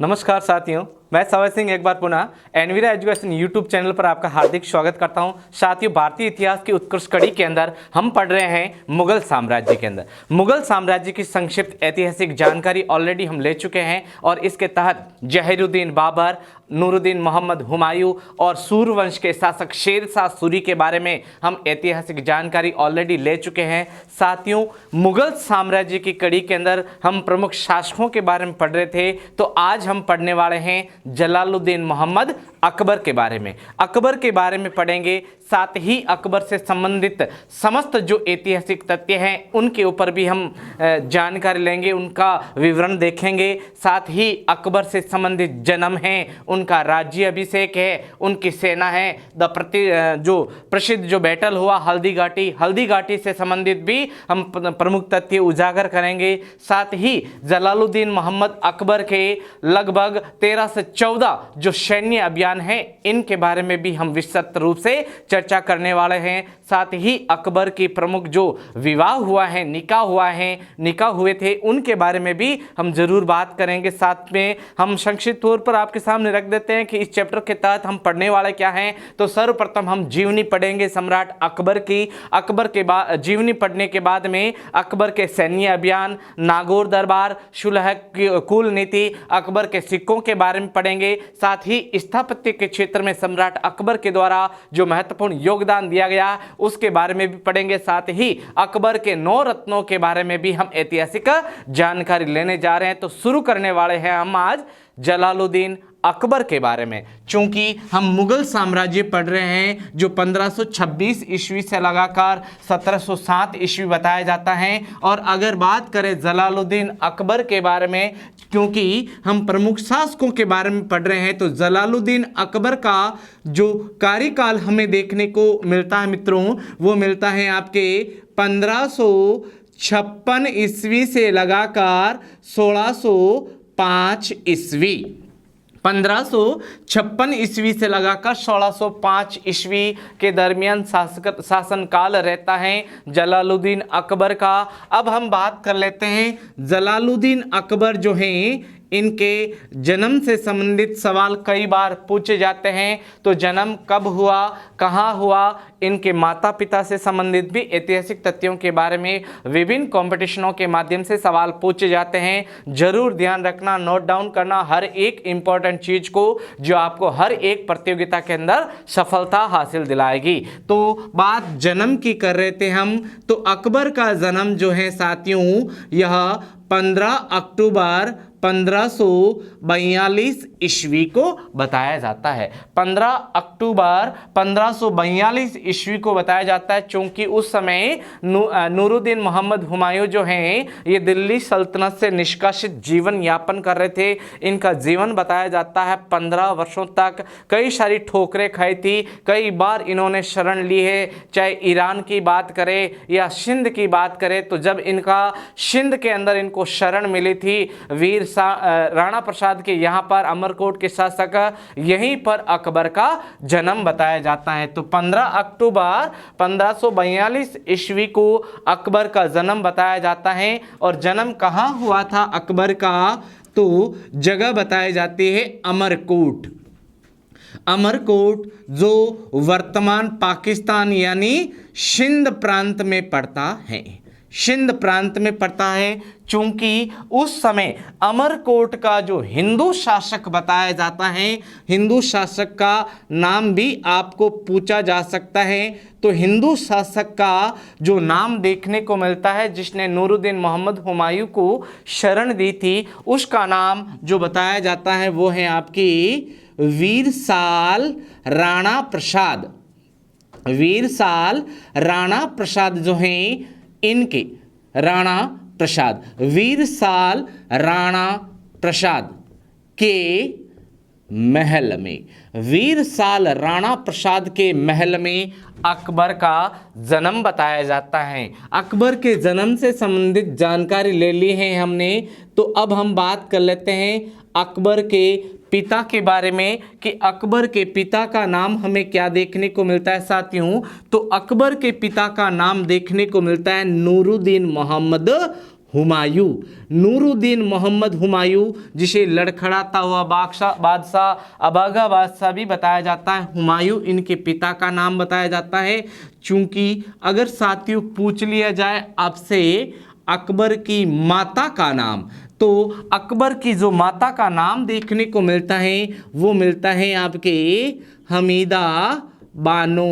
नमस्कार साथियों, मैं सवय सिंह एक बार पुनः एनवीरा एजुकेशन यूट्यूब चैनल पर आपका हार्दिक स्वागत करता हूं। साथियों, भारतीय इतिहास की उत्कृष्ट कड़ी के अंदर हम पढ़ रहे हैं मुगल साम्राज्य के अंदर। मुगल साम्राज्य की संक्षिप्त ऐतिहासिक जानकारी ऑलरेडी हम ले चुके हैं और इसके तहत जहीरुद्दीन बाबर, नूरुद्दीन मोहम्मद हुमायूं और सूर्यवंश के शासक शेर शाह सूरी के बारे में हम ऐतिहासिक जानकारी ऑलरेडी ले चुके हैं। साथियों, मुगल साम्राज्य की कड़ी के अंदर हम प्रमुख शासकों के बारे में पढ़ रहे थे, तो आज हम पढ़ने वाले हैं जलालुद्दीन मोहम्मद अकबर के बारे में। अकबर के बारे में पढ़ेंगे, साथ ही अकबर से संबंधित समस्त जो ऐतिहासिक तथ्य हैं उनके ऊपर भी हम जानकारी लेंगे, उनका विवरण देखेंगे। साथ ही अकबर से संबंधित जन्म है, उनका राज्य अभिषेक है, उनकी सेना है, जो प्रसिद्ध जो बैटल हुआ हल्दी घाटी से संबंधित भी हम प्रमुख तथ्य उजागर करेंगे। साथ ही जलालुद्दीन मोहम्मद अकबर के लगभग 13 से 14 जो सैन्य अभियान हैं इनके बारे में भी हम विस्तृत रूप से चर्चा करने वाले हैं। साथ ही अकबर की प्रमुख जो विवाह हुआ है, निकाह हुए थे, उनके बारे में भी हम जरूर बात करेंगे। साथ में हम संक्षिप्त तौर पर आपके सामने रख देते हैं कि इस चैप्टर के तहत हम पढ़ने वाले क्या हैं। तो सर्वप्रथम हम जीवनी पढ़ेंगे सम्राट अकबर की। अकबर के बाद जीवनी पढ़ने के बाद में अकबर के सैन्य अभियान, नागौर दरबार, सुलह कुल नीति, अकबर के सिक्कों के बारे में पढ़ेंगे। साथ ही स्थापत्य के क्षेत्र में सम्राट अकबर के द्वारा जो महत्वपूर्ण योगदान दिया गया उसके बारे में भी पढ़ेंगे। साथ ही अकबर के 9 रत्नों के बारे में भी हम ऐतिहासिक जानकारी लेने जा रहे हैं। तो शुरू करने वाले हैं हम आज जलालुद्दीन अकबर के बारे में। चूंकि हम मुगल साम्राज्य पढ़ रहे हैं जो 1526 ईस्वी से लगाकर 1707 ईस्वी बताया जाता है, और अगर बात करें जलालुद्दीन अकबर के बारे में, क्योंकि हम प्रमुख शासकों के बारे में पढ़ रहे हैं, तो जलालुद्दीन अकबर का जो कार्यकाल हमें देखने को मिलता है मित्रों, वो मिलता है आपके 1556 ईस्वी से लगाकर 1605 ईस्वी। 1556 ईस्वी से लगाकर 1605 ईस्वी के दरमियान शासनकाल रहता है जलालुद्दीन अकबर का। अब हम बात कर लेते हैं जलालुद्दीन अकबर जो हैं, इनके जन्म से संबंधित सवाल कई बार पूछे जाते हैं। तो जन्म कब हुआ, कहाँ हुआ, इनके माता पिता से संबंधित भी ऐतिहासिक तथ्यों के बारे में विभिन्न कॉम्पिटिशनों के माध्यम से सवाल पूछे जाते हैं। जरूर ध्यान रखना, नोट डाउन करना हर एक इंपॉर्टेंट चीज को, जो आपको हर एक प्रतियोगिता के अंदर सफलता हासिल दिलाएगी। तो बात जन्म की कर रहे थे हम, तो अकबर का जन्म जो है साथियों, यह 15 अक्टूबर 1542 ईस्वी को बताया जाता है। 15 अक्टूबर 1542 ईस्वी को बताया जाता है, चूंकि उस समय नूरुद्दीन मोहम्मद हुमायूं जो हैं, ये दिल्ली सल्तनत से निष्कासित जीवन यापन कर रहे थे। इनका जीवन बताया जाता है 15 वर्षों तक कई सारी ठोकरें खाई थी, कई बार इन्होंने शरण ली है। चाहे ईरान की बात करें या सिंध की बात करें, तो जब इनका सिंध के अंदर इनको शरण मिली थी वीर राणा प्रसाद के यहाँ पर, अमरकोट के शासक, यहीं पर अकबर का जन्म बताया जाता है। तो 15 अक्टूबर 1542 ईस्वी को अकबर का जन्म बताया जाता है। और जन्म कहाँ हुआ था अकबर का, तो जगह बताई जाती है अमरकोट। अमरकोट जो वर्तमान पाकिस्तान यानी सिंध प्रांत में पड़ता है, सिंध प्रांत में पड़ता है। चूंकि उस समय अमरकोट का जो हिंदू शासक बताया जाता है, हिंदू शासक का नाम भी आपको पूछा जा सकता है। तो हिंदू शासक का जो नाम देखने को मिलता है, जिसने नूरुद्दीन मोहम्मद हुमायूं को शरण दी थी, उसका नाम जो बताया जाता है वो है आपकी वीरसाल राणा प्रसाद। वीरसाल राणा प्रसाद जो हैं, इनके राणा प्रसाद, वीरसाल राणा प्रसाद के महल में, वीरसाल राणा प्रसाद के महल में अकबर का जन्म बताया जाता है। अकबर के जन्म से संबंधित जानकारी ले ली है हमने। तो अब हम बात कर लेते हैं अकबर के पिता के बारे में कि अकबर के पिता का नाम हमें क्या देखने को मिलता है साथियों। तो अकबर के पिता का नाम देखने को मिलता है नूरुद्दीन मोहम्मद हुमायूं। नूरुद्दीन मोहम्मद हुमायूं, जिसे लड़खड़ाता हुआ बादशाह अबागा बादशाह भी बताया जाता है, हुमायूं इनके पिता का नाम बताया जाता है। चूंकि अगर साथियों पूछ लिया जाए आपसे अकबर की माता का नाम, तो अकबर की जो माता का नाम देखने को मिलता है वो मिलता है आपके हमीदा बानो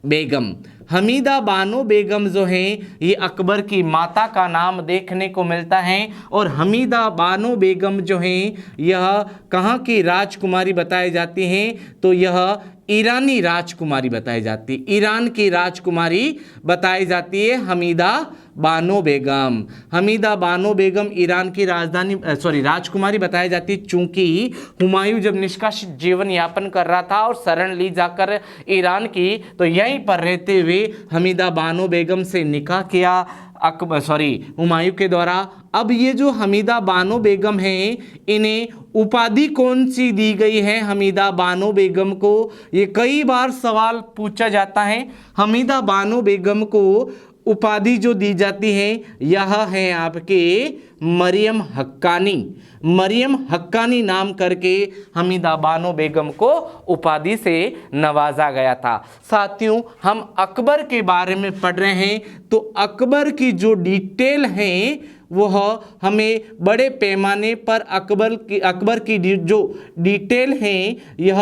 बेगम। हमीदा बानो बेगम जो हैं ये अकबर की माता का नाम देखने को मिलता है। और हमीदा बानो बेगम जो हैं यह कहाँ की राजकुमारी बताई जाती हैं, तो यह ईरानी राजकुमारी बताई जाती है, ईरान की राजकुमारी बताई जाती है हमीदा बानो बेगम। हमीदा बानो बेगम ईरान की राजकुमारी बताई जाती है। चूंकि हुमायूं जब निष्कासित जीवन यापन कर रहा था और शरण ली जाकर ईरान की, तो यहीं पर रहते हुए हमीदा बानो बेगम से निकाह किया हुमायूं के द्वारा। अब ये जो हमीदा बानो बेगम हैं, इन्हें उपाधि कौन सी दी गई है हमीदा बानो बेगम को, ये कई बार सवाल पूछा जाता है। हमीदा बानो बेगम को उपाधि जो दी जाती है यह है आपके मरियम हक्कानी। मरियम हक्कानी नाम करके हमीदा बानो बेगम को उपाधि से नवाजा गया था। साथियों, हम अकबर के बारे में पढ़ रहे हैं, तो अकबर की जो डिटेल हैं वह हमें बड़े पैमाने पर अकबर की जो डिटेल हैं यह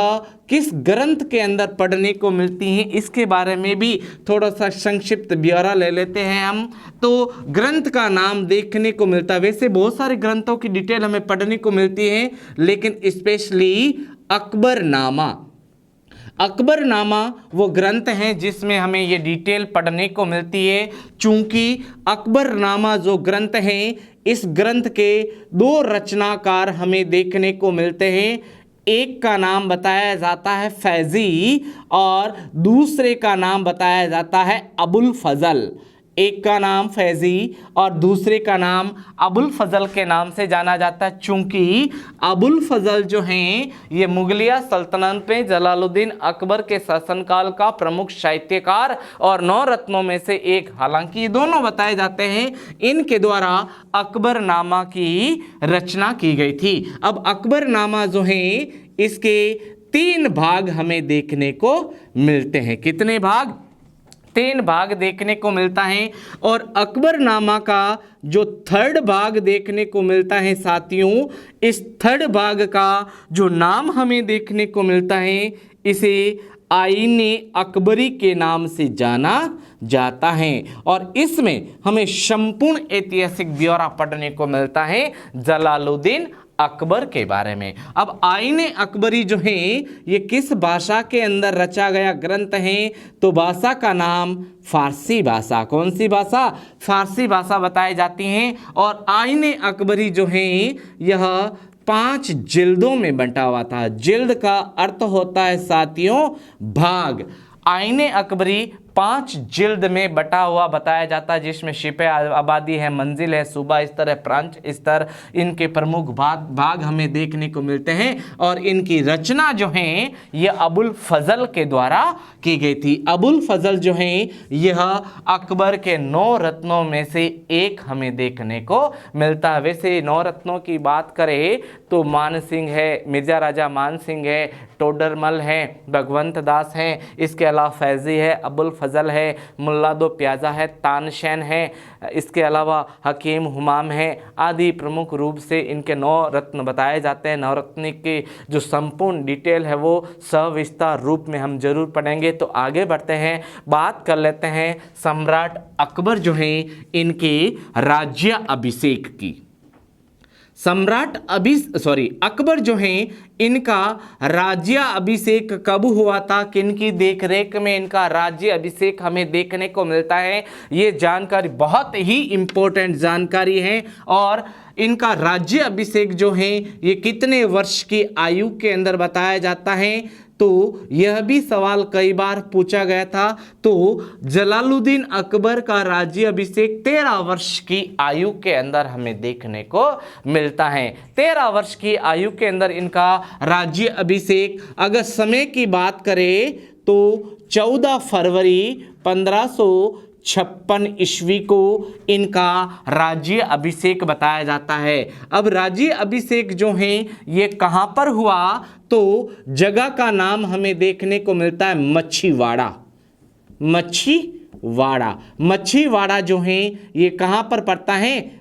किस ग्रंथ के अंदर पढ़ने को मिलती हैं, इसके बारे में भी थोड़ा सा संक्षिप्त ब्यौरा ले लेते हैं हम। तो ग्रंथ का नाम देखने को मिलता है, वैसे बहुत सारे ग्रंथों की डिटेल हमें पढ़ने को मिलती है, लेकिन स्पेशली अकबरनामा। अकबरनामा वो ग्रंथ हैं जिसमें हमें ये डिटेल पढ़ने को मिलती है। चूंकि अकबरनामा जो ग्रंथ हैं, इस ग्रंथ के दो रचनाकार हमें देखने को मिलते हैं। एक का नाम बताया जाता है फैजी और दूसरे का नाम बताया जाता है अबुल फजल। एक का नाम फैजी और दूसरे का नाम अबुल फजल के नाम से जाना जाता है। चूंकि अबुल फजल जो हैं ये मुगलिया सल्तनत में जलालुद्दीन अकबर के शासनकाल का प्रमुख साहित्यकार और 9 रत्नों में से एक, हालांकि ये दोनों बताए जाते हैं, इनके द्वारा अकबरनामा की रचना की गई थी। अब अकबरनामा जो है इसके 3 भाग हमें देखने को मिलते हैं। कितने भाग? 3 भाग देखने को मिलता है। और अकबरनामा का जो 3rd भाग देखने को मिलता है साथियों, इस 3rd भाग का जो नाम हमें देखने को मिलता है इसे आईने अकबरी के नाम से जाना जाता है। और इसमें हमें संपूर्ण ऐतिहासिक ब्यौरा पढ़ने को मिलता है जलालुद्दीन अकबर के बारे में। अब आईने अकबरी जो है ये किस भाषा के अंदर रचा गया ग्रंथ है, तो भाषा का नाम फारसी भाषा। कौन सी भाषा? फारसी भाषा बताई जाती हैं। और आईने अकबरी जो है यह 5 जिल्दों में बंटा हुआ था। जिल्द का अर्थ होता है साथियों भाग। आईने अकबरी 5 जिल्द में बटा हुआ बताया जाता है, जिसमें शिपे आबादी है, मंजिल है, सूबा स्तर है, प्रांत स्तर, इनके प्रमुख भाग हमें देखने को मिलते हैं। और इनकी रचना जो है ये अबुल फजल के द्वारा की गई थी। अबुल फजल जो है यह अकबर के 9 रत्नों में से एक हमें देखने को मिलता है। वैसे 9 रत्नों की बात करें तो मान सिंह है, मिर्जा राजा मान सिंह है, टोडरमल है, भगवंत दास है, इसके अलावा फैजी है, अबुल फजल है, मुल्ला दो प्याजा है, तानशैन है, इसके अलावा हकीम हुमाम है आदि प्रमुख रूप से इनके 9 रत्न बताए जाते हैं। 9 रत्न की जो संपूर्ण डिटेल है वो सविस्तार रूप में हम जरूर पढ़ेंगे। तो आगे बढ़ते हैं, बात कर लेते हैं सम्राट अकबर जो हैं इनके राज्य अभिषेक की। सम्राट अकबर जो हैं इनका राज्य अभिषेक कब हुआ था, किनकी देखरेख में इनका राज्य अभिषेक हमें देखने को मिलता है, ये जानकारी बहुत ही इम्पोर्टेंट जानकारी है। और इनका राज्य अभिषेक जो है ये कितने वर्ष की आयु के अंदर बताया जाता है, तो यह भी सवाल कई बार पूछा गया था। तो जलालुद्दीन अकबर का राज्य अभिषेक 13 वर्ष की आयु के अंदर हमें देखने को मिलता है। 13 वर्ष की आयु के अंदर इनका राज्य अभिषेक। अगर समय की बात करें तो 14 फरवरी 1356 ईस्वी को इनका राज्य अभिषेक बताया जाता है। अब राज्य अभिषेक जो है ये कहाँ पर हुआ, तो जगह का नाम हमें देखने को मिलता है मच्छीवाड़ा। मच्छीवाड़ा जो है ये कहाँ पर पड़ता है,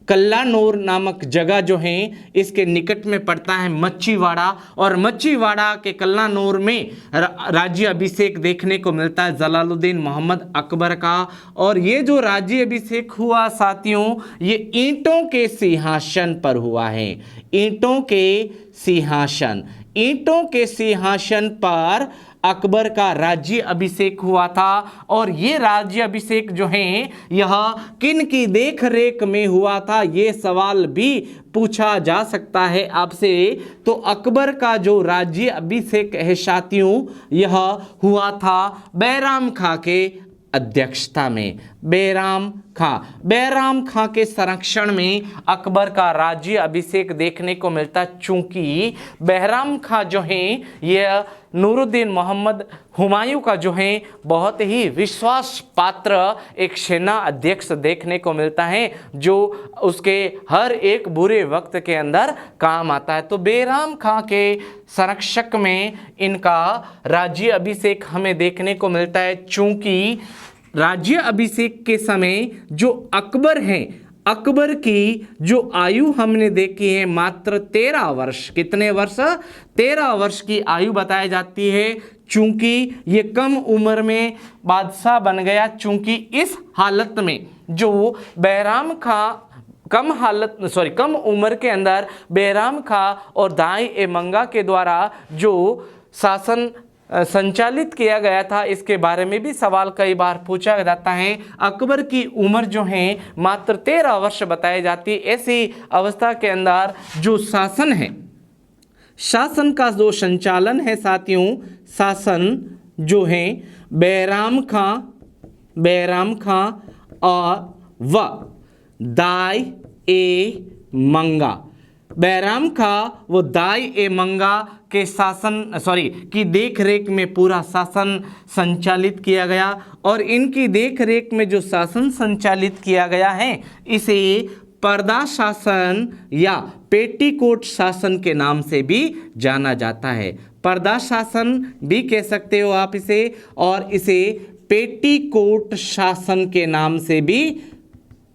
कल्लानौर नामक जगह जो है इसके निकट में पड़ता है मच्छीवाड़ा। और मच्छीवाड़ा के कल्लानौर में राज्य अभिषेक देखने को मिलता है जलालुद्दीन मोहम्मद अकबर का। और ये जो राज्य अभिषेक हुआ साथियों, ये ईंटों के सिंहासन पर हुआ है। ईंटों के सिंहासन पर अकबर का राज्य अभिषेक हुआ था। और ये राज्य अभिषेक जो है यह किन की देख रेख में हुआ था, ये सवाल भी पूछा जा सकता है आपसे। तो अकबर का जो राज्य अभिषेक है साथियों, यह हुआ था बैराम खां के अध्यक्षता में। बैराम खां के संरक्षण में अकबर का राज्य अभिषेक देखने को मिलता। चूंकि बैराम खां जो है यह नूरुद्दीन मोहम्मद हुमायूं का जो है बहुत ही विश्वास पात्र एक सेना अध्यक्ष देखने को मिलता है, जो उसके हर एक बुरे वक्त के अंदर काम आता है। तो बैराम खां के संरक्षक में इनका राज्य अभिषेक हमें देखने को मिलता है। चूंकि राज्य अभिषेक के समय जो अकबर हैं, अकबर की जो आयु हमने देखी है मात्र 13 वर्ष। कितने वर्ष? 13 वर्ष की आयु बताई जाती है। चूंकि ये कम उम्र में बादशाह बन गया। चूंकि इस हालत में जो बैराम खां कम उम्र के अंदर बैराम खां और दाई ए मंगा के द्वारा जो शासन संचालित किया गया था, इसके बारे में भी सवाल कई बार पूछा जाता है। अकबर की उम्र जो है मात्र 13 वर्ष बताई जाती है। ऐसी अवस्था के अंदर जो शासन है, शासन का जो संचालन है साथियों, शासन जो है बैराम खां और व दाई ए मंगा, बैराम खां वो दाई ए मंगा के की देख रेख में पूरा शासन संचालित किया गया। और इनकी देख रेख में जो शासन संचालित किया गया है, इसे पर्दा शासन या पेटीकोट शासन के नाम से भी जाना जाता है। पर्दा शासन भी कह सकते हो आप इसे, और इसे पेटीकोट शासन के नाम से भी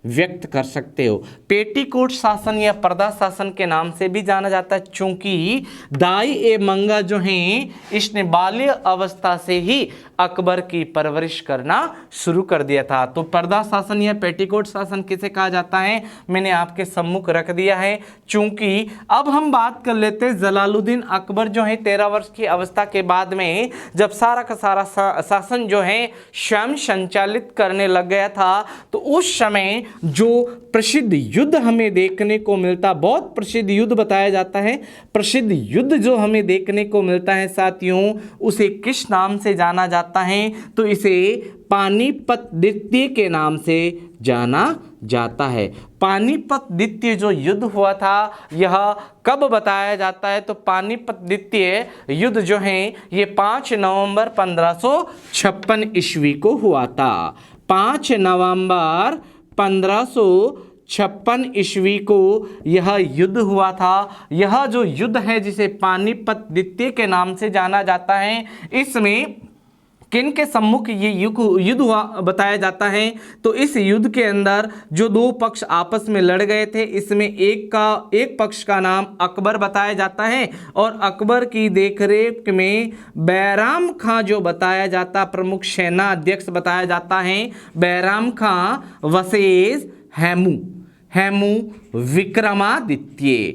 व्यक्त कर सकते हो। पेटीकोट शासन या पर्दा शासन के नाम से भी जाना जाता है। चूंकि दाई ए मंगा जो हैं, इसने बाल्य अवस्था से ही अकबर की परवरिश करना शुरू कर दिया था। तो पर्दा शासन या पेटीकोट शासन किसे कहा जाता है, मैंने आपके सम्मुख रख दिया है। चूंकि अब हम बात कर लेते हैं जलालुद्दीन अकबर जो है 13 वर्ष की अवस्था के बाद में जब सारा का सारा शासन जो है स्वयं संचालित करने लग गया था, तो उस समय जो प्रसिद्ध युद्ध हमें देखने को मिलता, बहुत प्रसिद्ध युद्ध बताया जाता है। प्रसिद्ध युद्ध जो हमें देखने को मिलता है साथियों, उसे किस नाम से जाना जाता है, तो इसे पानीपत द्वितीय के नाम से जाना जाता है। पानीपत द्वितीय जो युद्ध हुआ था, यह कब बताया जाता है, तो पानीपत द्वितीय युद्ध जो है ये 5 नवंबर 1556 ईस्वी को हुआ था। 5 नवंबर 1556 ईस्वी को यह युद्ध हुआ था। यह जो युद्ध है जिसे पानीपत द्वितीय के नाम से जाना जाता है, इसमें किन के सम्मुख ये युद्ध हुआ बताया जाता है, तो इस युद्ध के अंदर जो दो पक्ष आपस में लड़ गए थे, इसमें एक पक्ष का नाम अकबर बताया जाता है और अकबर की देखरेख में बैराम खां जो बताया जाता, प्रमुख सेना अध्यक्ष बताया जाता है बैराम खां वसेस हेमू विक्रमादित्य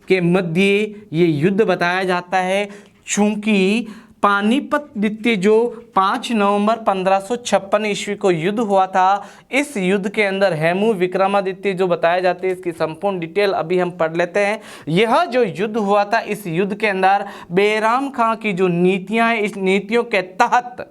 के मध्य ये युद्ध बताया जाता है। चूंकि पानीपत द्वितीय जो 5 नवंबर 1556 ईस्वी को युद्ध हुआ था, इस युद्ध के अंदर हेमू विक्रमादित्य जो बताए जाते हैं, इसकी संपूर्ण डिटेल अभी हम पढ़ लेते हैं। यह जो युद्ध हुआ था, इस युद्ध के अंदर बैराम खां की जो नीतियां हैं, इस नीतियों के तहत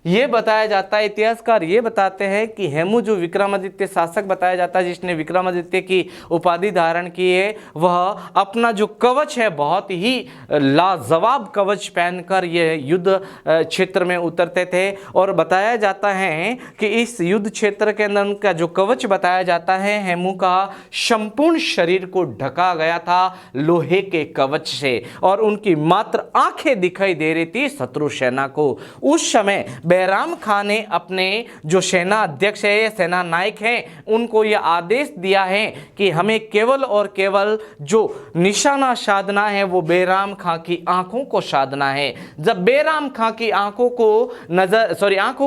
ये बताया जाता है, इतिहासकार ये बताते हैं कि हेमू जो विक्रमादित्य शासक बताया जाता है जिसने विक्रमादित्य की उपाधि धारण की है, वह अपना जो कवच है बहुत ही लाजवाब कवच पहनकर ये युद्ध क्षेत्र में उतरते थे। और बताया जाता है कि इस युद्ध क्षेत्र के अंदर उनका जो कवच बताया जाता है हेमू का संपूर्ण शरीर को ढका गया था लोहे के कवच से, और उनकी मात्र आंखें दिखाई दे रही थी शत्रु सेना को। उस समय बैराम खान ने अपने जो सेना अध्यक्ष है, सेना नायक हैं, उनको यह आदेश दिया है कि हमें केवल और केवल जो निशाना साधना है वो बैराम खां की आंखों को साधना है। जब बैराम खां की आंखों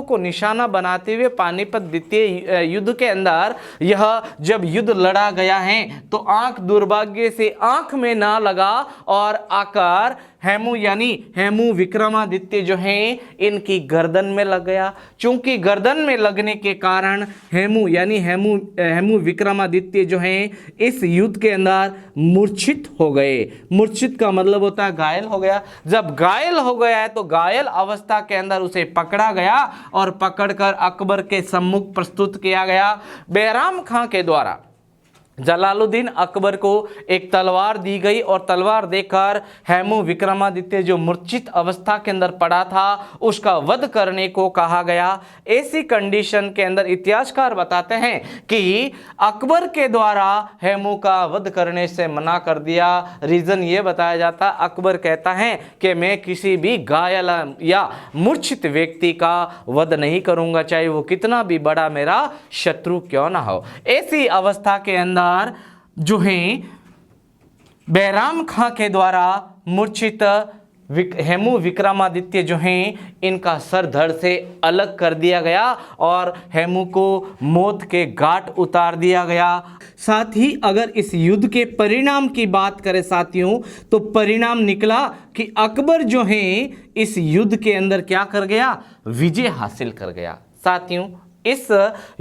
को निशाना बनाते हुए पानीपत द्वितीय युद्ध के अंदर यह जब युद्ध लड़ा गया है तो आंख दुर्भाग्य से आंख में ना लगा और आकर हेमू यानी हेमू विक्रमादित्य जो हैं इनकी गर्दन में लग गया। चूंकि गर्दन में लगने के कारण हेमू विक्रमादित्य जो हैं इस युद्ध के अंदर मूर्छित हो गए। मूर्छित का मतलब होता है घायल हो गया। जब घायल हो गया है तो घायल अवस्था के अंदर उसे पकड़ा गया और पकड़कर अकबर के सम्मुख प्रस्तुत किया गया। बैराम खां के द्वारा जलालुद्दीन अकबर को एक तलवार दी गई और तलवार देकर हेमू विक्रमादित्य जो मूर्छित अवस्था के अंदर पड़ा था उसका वध करने को कहा गया। ऐसी कंडीशन के अंदर इतिहासकार बताते हैं कि अकबर के द्वारा हेमू का वध करने से मना कर दिया। रीजन ये बताया जाता, अकबर कहता है कि मैं किसी भी घायल या मूर्छित व्यक्ति का वध नहीं करूंगा, चाहे वो कितना भी बड़ा मेरा शत्रु क्यों ना हो। ऐसी अवस्था के अंदर जो हैं बैराम खां के द्वारा मूर्छित हेमू विक्रमादित्य जो हैं इनका सर धड़ से अलग कर दिया गया और हेमू को मौत के घाट उतार दिया गया। साथ ही अगर इस युद्ध के परिणाम की बात करें साथियों, तो परिणाम निकला कि अकबर जो हैं इस युद्ध के अंदर क्या कर गया, विजय हासिल कर गया। साथियों, इस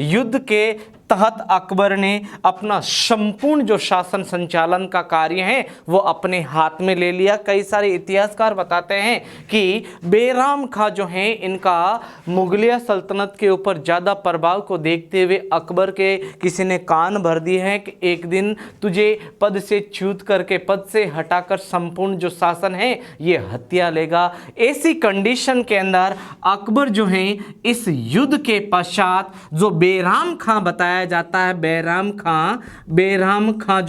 युद्ध के तहत अकबर ने अपना संपूर्ण जो शासन संचालन का कार्य है वो अपने हाथ में ले लिया। कई सारे इतिहासकार बताते हैं कि बैराम खां जो हैं इनका मुगलिया सल्तनत के ऊपर ज़्यादा प्रभाव को देखते हुए अकबर के किसी ने कान भर दिए हैं कि एक दिन तुझे पद से च्युत करके, पद से हटाकर संपूर्ण जो शासन है ये हत्या लेगा। ऐसी कंडीशन के अंदर अकबर जो हैं इस युद्ध के पश्चात जो बैराम खां बताया जाता है, बैराम खां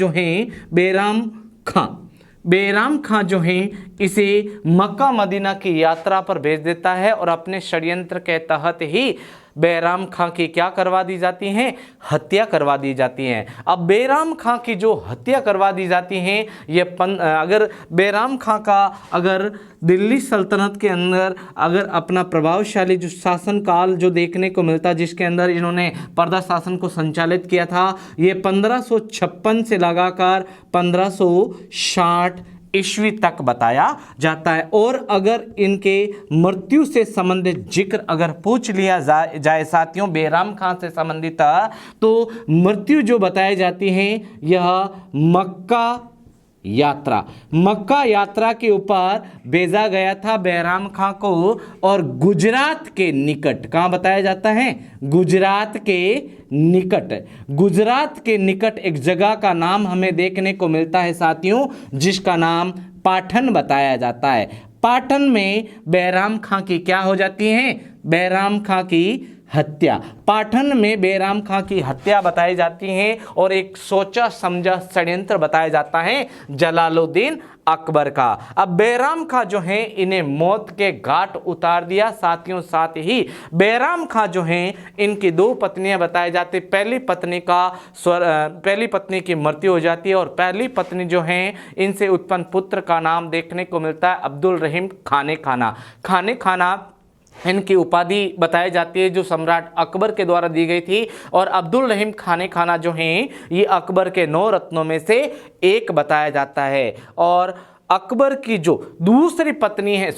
जो हैं इसे मक्का मदीना की यात्रा पर भेज देता है और अपने षड्यंत्र के तहत ही बैराम खां की क्या करवा दी जाती हैं, हत्या करवा दी जाती हैं। अब बैराम खां की जो हत्या करवा दी जाती हैं ये अगर बैराम खां का अगर दिल्ली सल्तनत के अंदर अगर अपना प्रभावशाली जो शासन काल जो देखने को मिलता जिसके अंदर इन्होंने पर्दा शासन को संचालित किया था, ये 1556 से लगाकर 1560 ईस्वी तक बताया जाता है। और अगर इनके मृत्यु से संबंधित जिक्र अगर पूछ लिया जाए साथियों बैराम खां से संबंधित, तो मृत्यु जो बताई जाती है यह मक्का यात्रा के ऊपर भेजा गया था बैराम खां को। और गुजरात के निकट कहाँ बताया जाता है, गुजरात के निकट एक जगह का नाम हमें देखने को मिलता है साथियों, जिसका नाम पाटन बताया जाता है। पाटन में बैराम खां की क्या हो जाती है, बैराम खां की हत्या। पाटन में बैराम खां की हत्या बताई जाती है और एक सोचा समझा षड्यंत्र बताया जाता है जलालुद्दीन अकबर का। अब बैराम खां जो हैं इन्हें मौत के घाट उतार दिया। साथियों, साथ ही बैराम खां जो हैं इनकी 2 पत्नियां बताई जाती। पहली पत्नी की मृत्यु हो जाती है और पहली पत्नी जो हैं इनसे उत्पन्न पुत्र का नाम देखने को मिलता है अब्दुल रहीम खाने खाना इनकी उपाधि बताई जाती है जो सम्राट अकबर के द्वारा दी गई थी। और अब्दुल रहीम खाना जो हैं ये अकबर के 9 रत्नों में से एक बताया जाता है। और अकबर की जो दूसरी पत्नी है,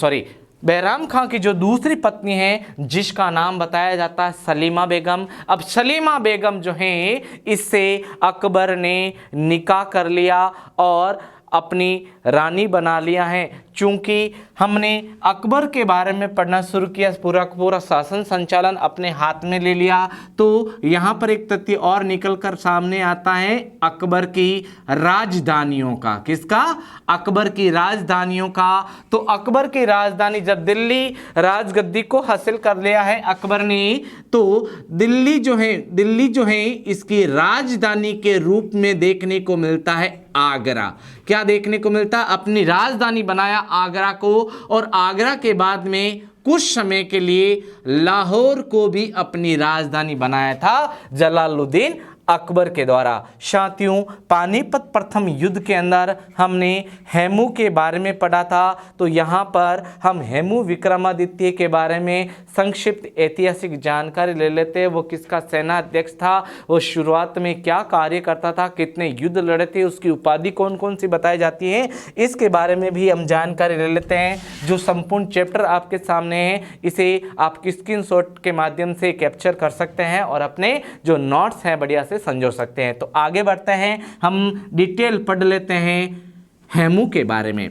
बैराम खां की जो दूसरी पत्नी है जिसका नाम बताया जाता है सलीमा बेगम। अब सलीमा बेगम जो हैं इससे अकबर ने निकाह कर लिया और अपनी रानी बना लिया है। चूंकि हमने अकबर के बारे में पढ़ना शुरू किया, पूरा पूरा शासन संचालन अपने हाथ में ले लिया, तो यहाँ पर एक तथ्य और निकल कर सामने आता है अकबर की राजधानियों का। किसका? अकबर की राजधानियों का। तो अकबर की राजधानी जब दिल्ली राजगद्दी को हासिल कर लिया है अकबर ने, तो दिल्ली जो है इसकी राजधानी के रूप में देखने को मिलता है आगरा। क्या देखने को मिलता? अपनी राजधानी बनाया आगरा को, और आगरा के बाद में कुछ समय के लिए लाहौर को भी अपनी राजधानी बनाया था जलालुद्दीन अकबर के द्वारा। साथियों, पानीपत प्रथम युद्ध के अंदर हमने हेमू के बारे में पढ़ा था, तो यहाँ पर हम हेमू विक्रमादित्य के बारे में संक्षिप्त ऐतिहासिक जानकारी ले लेते हैं। वो किसका सेना अध्यक्ष था, वो शुरुआत में क्या कार्य करता था, कितने युद्ध लड़े थे, उसकी उपाधि कौन कौन सी बताई जाती है, इसके बारे में भी हम जानकारी ले लेते हैं। जो संपूर्ण चैप्टर आपके सामने है, इसे आप स्क्रीनशॉट के माध्यम से कैप्चर कर सकते हैं और अपने जो नोट्स हैं बढ़िया से समझो सकते हैं। तो आगे बढ़ते हैं, हम डिटेल पढ़ लेते हैं हेमू के बारे में।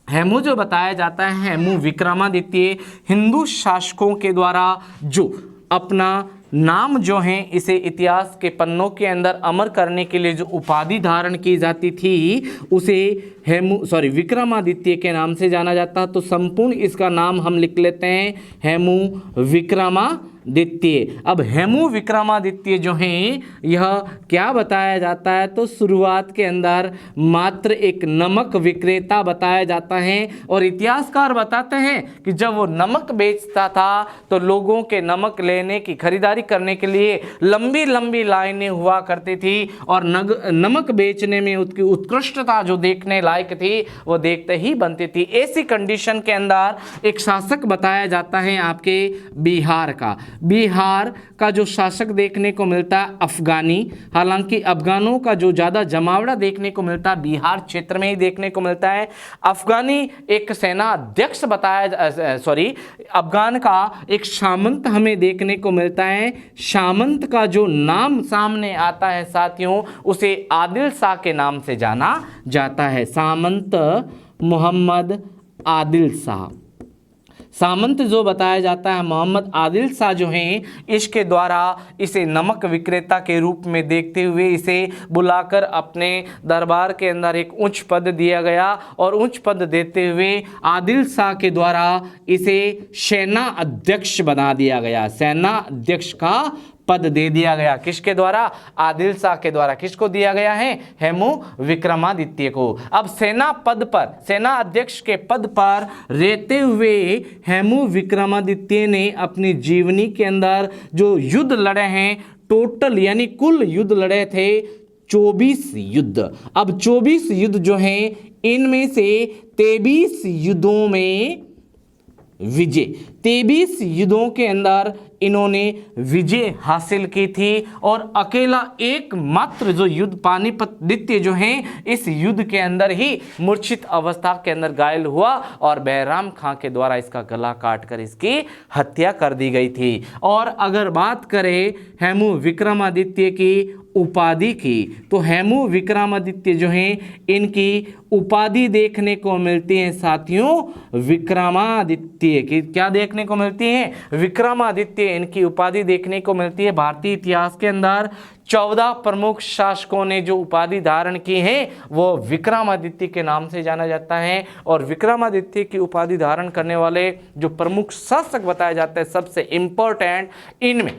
हेमू जो बताया जाता है, हेमू विक्रमादित्य हिंदू शासकों के द्वारा जो अपना नाम जो है इसे इतिहास के पन्नों के अंदर अमर करने के लिए जो उपाधि धारण की जाती थी उसे विक्रमादित्य के नाम से जाना जाता। तो संपूर्ण इसका नाम हम लिख लेते हैं हेमू विक्रमादित्य। अब हेमू विक्रमादित्य जो है यह क्या बताया जाता है, तो शुरुआत के अंदर मात्र एक नमक विक्रेता बताया जाता है, और इतिहासकार बताते हैं कि जब वो नमक बेचता था तो लोगों के नमक लेने की खरीदारी करने के लिए लंबी लंबी लाइनें हुआ करती थी, और नमक बेचने में उसकी उत्कृष्टता जो देखने लायक थी वो देखते ही बनती थी। ऐसी कंडीशन के अंदर एक शासक बताया जाता है आपके बिहार का। बिहार का जो शासक देखने को मिलता है अफगानी, हालांकि अफगानों का जो ज़्यादा जमावड़ा देखने को मिलता है बिहार क्षेत्र में ही देखने को मिलता है। अफगानी एक सेना अध्यक्ष अफगान का एक सामंत हमें देखने को मिलता है। सामंत का जो नाम सामने आता है साथियों, उसे आदिल शाह के नाम से जाना जाता है। सामंत मोहम्मद आदिल शाह, सामंत जो बताया जाता है मोहम्मद आदिल शाह जो हैं, इसके द्वारा इसे नमक विक्रेता के रूप में देखते हुए इसे बुलाकर अपने दरबार के अंदर एक उच्च पद दिया गया, और उच्च पद देते हुए आदिल शाह के द्वारा इसे सेना अध्यक्ष बना दिया गया। सेना अध्यक्ष का पद दे दिया गया। किसके द्वारा? आदिल शाह के द्वारा। किसको दिया गया है? हेमू विक्रमादित्य को। अब सेना अध्यक्ष के पद पर रहते हुए हेमू विक्रमादित्य ने अपनी जीवनी के अंदर जो युद्ध लड़े हैं, टोटल यानी कुल युद्ध लड़े थे 24 युद्ध। अब 24 युद्ध जो हैं, इनमें से 23 युद्धों में विजय, 23 युद्धों के अंदर इन्होंने विजय हासिल की थी, और अकेला एकमात्र जो युद्ध पानीपत द्वितीय जो है, इस युद्ध के अंदर ही मूर्छित अवस्था के अंदर घायल हुआ, और बैराम खां के द्वारा इसका गला काटकर इसकी हत्या कर दी गई थी। और अगर बात करें हेमू विक्रमादित्य की उपाधि की, तो हेमू विक्रमादित्य जो हैं, इनकी उपाधि देखने को मिलती है साथियों विक्रमादित्य की। क्या देखने को मिलती है? विक्रमादित्य इनकी उपाधि देखने को मिलती है। भारतीय इतिहास के अंदर 14 प्रमुख शासकों ने जो उपाधि धारण की है वो विक्रमादित्य के नाम से जाना जाता है, और विक्रमादित्य की उपाधि धारण करने वाले जो प्रमुख शासक बताए जाते हैं, सबसे इंपॉर्टेंट इनमें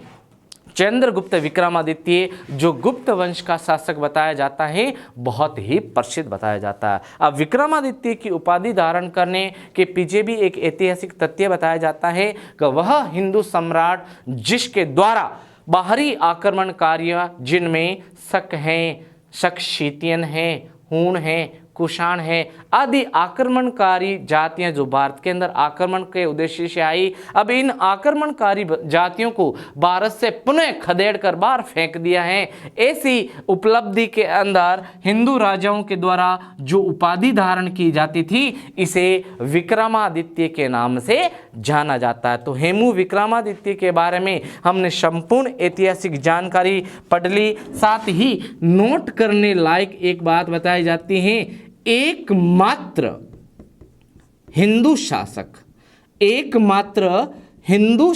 चंद्रगुप्त विक्रमादित्य जो गुप्त वंश का शासक बताया जाता है, बहुत ही प्रसिद्ध बताया जाता है। अब विक्रमादित्य की उपाधि धारण करने के पीछे भी एक ऐतिहासिक तथ्य बताया जाता है कि वह हिंदू सम्राट जिसके द्वारा बाहरी आक्रमणकारियों जिनमें शक हैं, शक-शीतियन हैं, हूण हैं, कुषाण है आदि आक्रमणकारी जातियां जो भारत के अंदर आक्रमण के उद्देश्य से आई, अब इन आक्रमणकारी जातियों को भारत से पुनः खदेड़ कर बाहर फेंक दिया है। ऐसी उपलब्धि के अंदर हिंदू राजाओं के द्वारा जो उपाधि धारण की जाती थी, इसे विक्रमादित्य के नाम से जाना जाता है। तो हेमू विक्रमादित्य के बारे में हमने संपूर्ण ऐतिहासिक जानकारी पढ़ ली। साथ ही नोट करने लायक एक बात बताई जाती है, एकमात्र हिंदू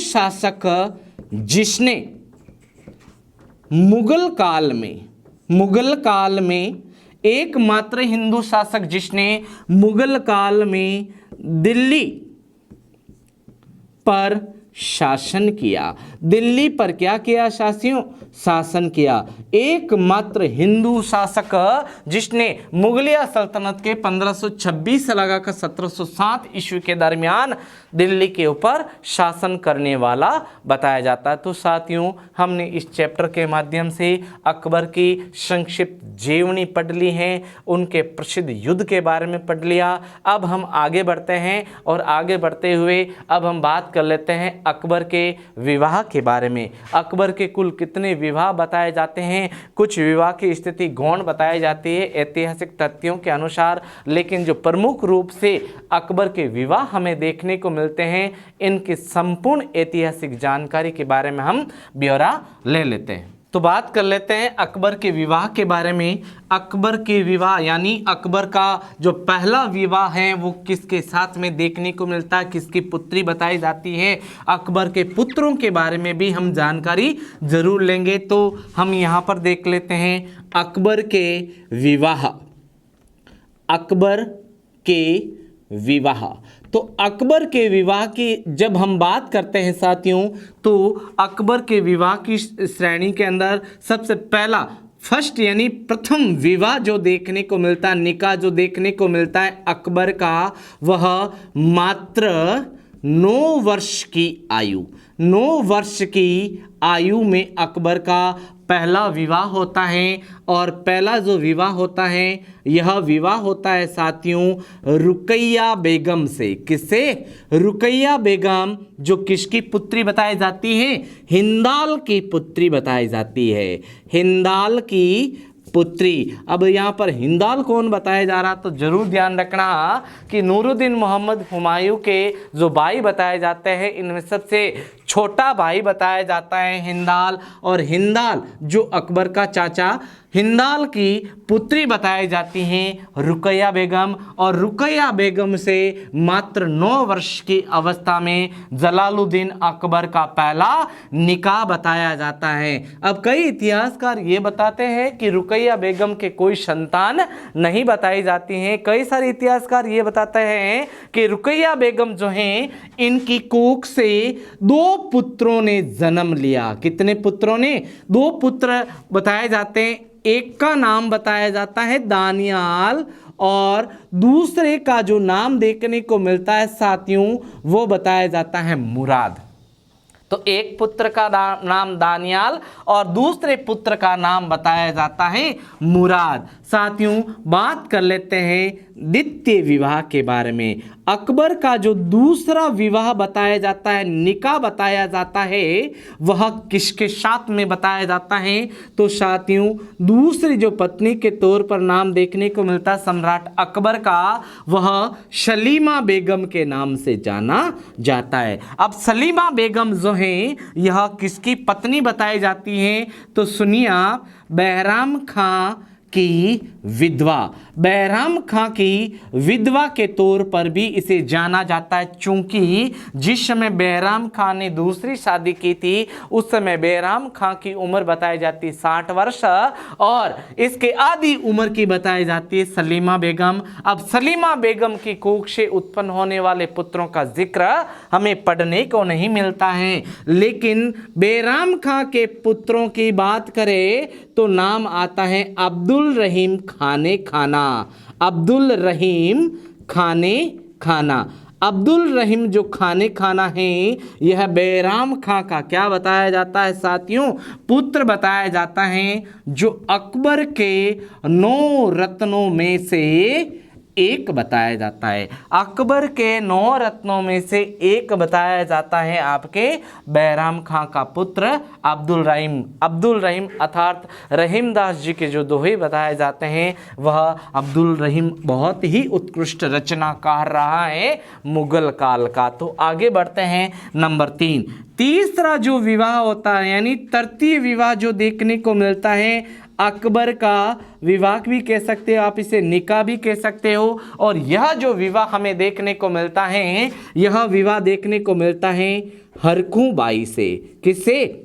शासक जिसने मुगल काल में एकमात्र हिंदू शासक जिसने मुगल काल में दिल्ली पर शासन किया। दिल्ली पर क्या किया साथियों? शासन किया। एकमात्र हिंदू शासक जिसने मुगलिया सल्तनत के 1526 से लगाकर 1707 ईस्वी के दरमियान दिल्ली के ऊपर शासन करने वाला बताया जाता है। तो साथियों, हमने इस चैप्टर के माध्यम से अकबर की संक्षिप्त जीवनी पढ़ ली है, उनके प्रसिद्ध युद्ध के बारे में पढ़ लिया। अब हम आगे बढ़ते हैं और आगे बढ़ते हुए अब हम बात कर लेते हैं अकबर के विवाह के बारे में। अकबर के कुल कितने विवाह बताए जाते हैं? कुछ विवाह की स्थिति गौण बताई जाती है ऐतिहासिक तथ्यों के अनुसार, लेकिन जो प्रमुख रूप से अकबर के विवाह हमें देखने को मिलते हैं, इनकी संपूर्ण ऐतिहासिक जानकारी के बारे में हम ब्यौरा ले लेते हैं। तो बात कर लेते हैं अकबर के विवाह के बारे में। अकबर के विवाह यानी अकबर का जो पहला विवाह है वो किसके साथ में देखने को मिलता है, किसकी पुत्री बताई जाती है। अकबर के पुत्रों के बारे में भी हम जानकारी जरूर लेंगे। तो हम यहाँ पर देख लेते हैं अकबर के विवाह। अकबर के विवाह, तो अकबर के विवाह की जब हम बात करते हैं साथियों, तो अकबर के विवाह की श्रेणी के अंदर सबसे पहला फर्स्ट यानी प्रथम विवाह जो देखने को मिलता है, निकाह जो देखने को मिलता है अकबर का, वह मात्र 9 वर्ष की आयु, 9 वर्ष की आयु में अकबर का पहला विवाह होता है। और पहला जो विवाह होता है यह विवाह होता है साथियों रुकैया बेगम से। किससे? रुकैया बेगम, जो किसकी पुत्री बताई जाती है? हिंदाल की पुत्री बताई जाती है, हिंदाल की पुत्री। अब यहाँ पर हिंदाल कौन बताया जा रहा, तो जरूर ध्यान रखना कि नूरुद्दीन मोहम्मद हुमायूं के जो भाई बताए जाते हैं, इनमें सबसे छोटा भाई बताया जाता है हिंदाल। और हिंदाल जो अकबर का चाचा, हिंदाल की पुत्री बताई जाती हैं रुकैया बेगम। और रुकैया बेगम से मात्र 9 वर्ष की अवस्था में जलालुद्दीन अकबर का पहला निकाह बताया जाता है। अब कई इतिहासकार ये बताते हैं कि रुकैया बेगम के कोई संतान नहीं बताई जाती हैं। कई सारे इतिहासकार ये बताते हैं कि रुकैया बेगम जो हैं, इनकी कोख से 2 पुत्रों ने जन्म लिया। कितने पुत्रों ने? 2 पुत्र बताए जाते हैं। एक का नाम बताया जाता है दानियाल और दूसरे का जो नाम देखने को मिलता है साथियों, वो बताया जाता है मुराद। तो एक पुत्र का नाम दानियाल और दूसरे पुत्र का नाम बताया जाता है मुराद। साथियों, बात कर लेते हैं द्वितीय विवाह के बारे में। अकबर का जो दूसरा विवाह बताया जाता है, निकाह बताया जाता है, वह किसके साथ में बताया जाता है? तो साथियों, दूसरी जो पत्नी के तौर पर नाम देखने को मिलता है सम्राट अकबर का, वह सलीमा बेगम के नाम से जाना जाता है। अब सलीमा बेगम जो है, यह किसकी पत्नी बताई जाती है? तो सुनिए आप, बैराम खां की विधवा। बैराम खां की विधवा के तौर पर भी इसे जाना जाता है, चूंकि जिस समय बैराम खां ने दूसरी शादी की थी, उस समय बैराम खां की उम्र बताई जाती 60 वर्ष और इसके आधी उम्र की बताई जाती है सलीमा बेगम। अब सलीमा बेगम की कोख से उत्पन्न होने वाले पुत्रों का जिक्र हमें पढ़ने को नहीं मिलता है, लेकिन बैराम खां के पुत्रों की बात करें तो नाम आता है अब्दुल रहीम खाने खाना। अब्दुल रहीम खाने खाना। अब्दुल रहीम जो खाने खाना है, यह बैराम खां का क्या बताया जाता है साथियों? पुत्र बताया जाता है, जो अकबर के 9 रत्नों में से एक बताया जाता है। अकबर के 9 रत्नों में से एक बताया जाता है आपके बैराम खां का पुत्र अब्दुल रहीम। अब्दुल रहीम अर्थात रहीमदास जी के जो दोहे बताए जाते हैं, वह अब्दुल रहीम बहुत ही उत्कृष्ट रचनाकार रहा है मुगल काल का। तो आगे बढ़ते हैं नंबर 3। तीसरा जो विवाह होता है यानी तृतीय विवाह जो देखने को मिलता है अकबर का विवाह भी कह सकते हो आप, इसे निकाह भी कह सकते हो। और यह जो विवाह हमें देखने को मिलता है, यह विवाह देखने को मिलता है हरकू बाई से। किससे?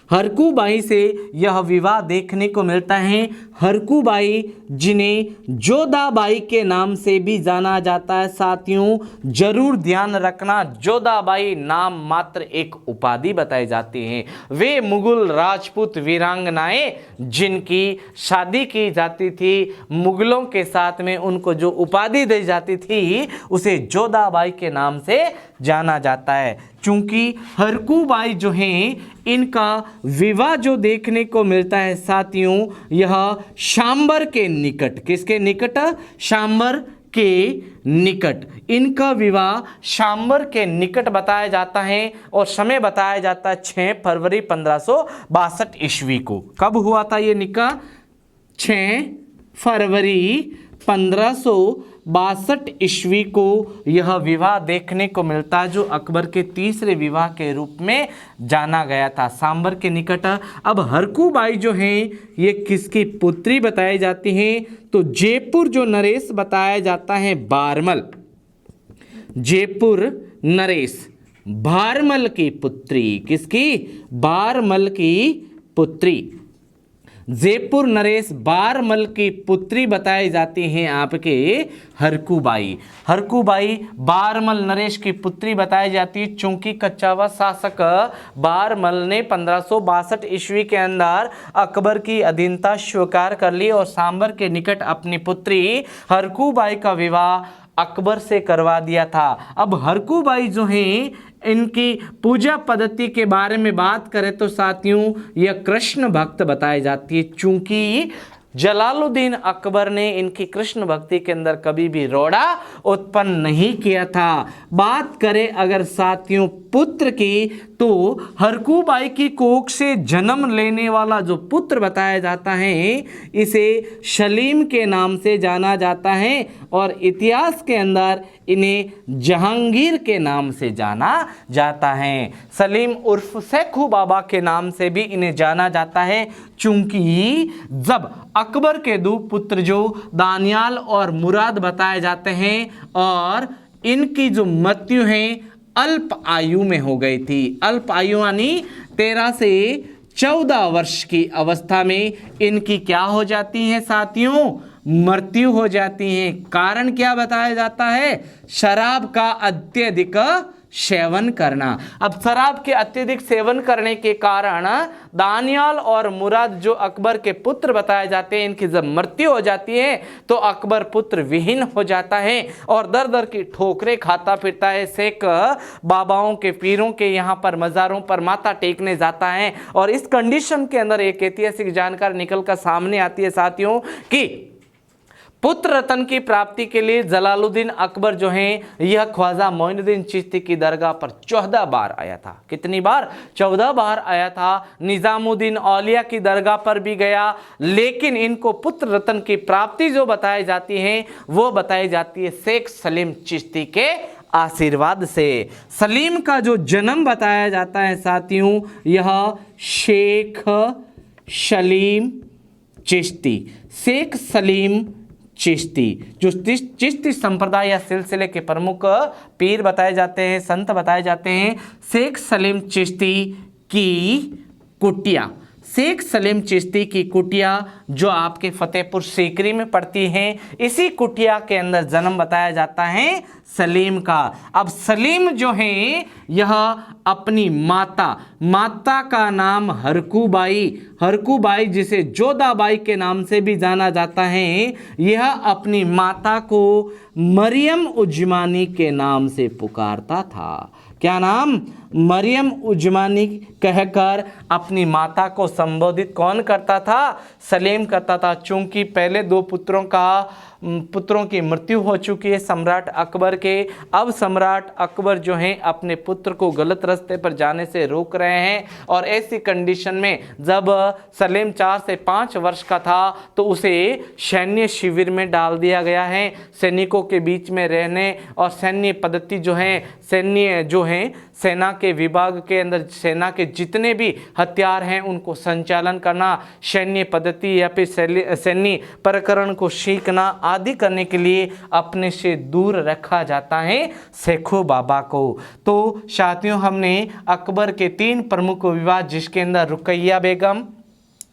हरकू बाई से यह विवाह देखने को मिलता है। हरकू बाई, जिन्हें जोधाबाई के नाम से भी जाना जाता है। साथियों जरूर ध्यान रखना, जोधाबाई नाम मात्र एक उपाधि बताई जाती है। वे मुगल राजपूत वीरांगनाएं जिनकी शादी की जाती थी मुगलों के साथ में, उनको जो उपाधि दी जाती थी उसे जोधाबाई के नाम से जाना जाता है। चूंकि हरकू बाई जो हैं, इनका विवाह जो देखने को मिलता है साथियों, यह शांबर के निकट। किसके निकट? शांबर के निकट। इनका विवाह शांबर के निकट बताया जाता है और समय बताया जाता है 6 फरवरी 1562 ईस्वी को। कब हुआ था ये निकाह? 6 फरवरी 1562 ईस्वी को यह विवाह देखने को मिलता है, जो अकबर के तीसरे विवाह के रूप में जाना गया था, सांबर के निकट। अब हरकू बाई जो हैं, ये किसकी पुत्री बताई जाती हैं? तो जयपुर जो नरेश बताया जाता है बारमल, जयपुर नरेश बारमल की पुत्री। किसकी? बारमल की पुत्री। जयपुर नरेश बारमल की पुत्री बताई जाती हैं आपके हरकू बाई। हरकू बाई बारमल नरेश की पुत्री बताई जाती है, चूंकि कच्छावा शासक बारमल ने 1562 ईस्वी के अंदर अकबर की अधीनता स्वीकार कर ली और सांबर के निकट अपनी पुत्री हरकू बाई का विवाह अकबर से करवा दिया था। अब हरकू बाई जो हैं, इनकी पूजा पद्धति के बारे में बात करें तो साथियों यह कृष्ण भक्त बताई जाती है, चूंकि जलालुद्दीन अकबर ने इनकी कृष्ण भक्ति के अंदर कभी भी रोड़ा उत्पन्न नहीं किया था। बात करें अगर साथियों पुत्र की, तो हरकू बाई की कोख से जन्म लेने वाला जो पुत्र बताया जाता है, इसे सलीम के नाम से जाना जाता है और इतिहास के अंदर इन्हें जहांगीर के नाम से जाना जाता है। सलीम उर्फ सेखू बाबा के नाम से भी इन्हें जाना जाता है, चूंकि जब अकबर के दो पुत्र जो दानियाल और मुराद बताए जाते हैं और इनकी जो मृत्यु है अल्प आयु में हो गई थी। अल्प आयु यानी 13 से 14 वर्ष की अवस्था में इनकी क्या हो जाती है साथियों? मृत्यु हो जाती है। कारण क्या बताया जाता है? शराब का अत्यधिक सेवन करना। अब शराब के अत्यधिक सेवन करने के कारण दानियाल और मुराद जो अकबर के पुत्र बताए जाते हैं, इनकी जब मृत्यु हो जाती है तो अकबर पुत्र विहीन हो जाता है और दर दर की ठोकरें खाता फिरता है। शेख बाबाओं के, पीरों के यहाँ पर मज़ारों पर माथा टेकने जाता है और इस कंडीशन के अंदर एक ऐतिहासिक जानकारी निकल कर सामने आती है साथियों कि पुत्र रतन की प्राप्ति के लिए जलालुद्दीन अकबर जो हैं, यह ख्वाजा मोइनुद्दीन चिश्ती की दरगाह पर 14 बार आया था। कितनी बार? 14 बार आया था। निजामुद्दीन औलिया की दरगाह पर भी गया, लेकिन इनको पुत्र रतन की प्राप्ति जो बताई जाती है वो बताई जाती है शेख सलीम चिश्ती के आशीर्वाद से। सलीम का जो जन्म बताया जाता है साथियों, यह शेख सलीम चिश्ती, शेख सलीम चिश्ती, जो चिश्ती संप्रदाय या सिलसिले के प्रमुख पीर बताए जाते हैं, संत बताए जाते हैं। शेख सलीम चिश्ती की कुटिया, शेख सलीम चिश्ती की कुटिया जो आपके फतेहपुर सीकरी में पड़ती है, इसी कुटिया के अंदर जन्म बताया जाता है सलीम का। अब सलीम जो है यह अपनी माता का नाम हरकू बाई जिसे जोधाबाई के नाम से भी जाना जाता है, यह अपनी माता को मरियम उजमानी के नाम से पुकारता था। क्या नाम? मरियम उजमानी कहकर अपनी माता को संबोधित कौन करता था? सलीम करता था। चूंकि पहले दो पुत्रों का पुत्रों की मृत्यु हो चुकी है सम्राट अकबर के। अब सम्राट अकबर जो हैं अपने पुत्र को गलत रास्ते पर जाने से रोक रहे हैं, और ऐसी कंडीशन में जब सलीम 4 से 5 वर्ष का था तो उसे सैन्य शिविर में डाल दिया गया है, सैनिकों के बीच में रहने और सैन्य पद्धति जो है, सैन्य जो है सेना के विभाग के अंदर सेना के जितने भी हथियार हैं उनको संचालन करना, सैन्य पद्धति या फिर सैन्य प्रकरण को सीखना आदि करने के लिए अपने से दूर रखा जाता है शेखो बाबा को। तो साथियों, हमने अकबर के 3 प्रमुख विवाह जिसके अंदर रुकैया बेगम,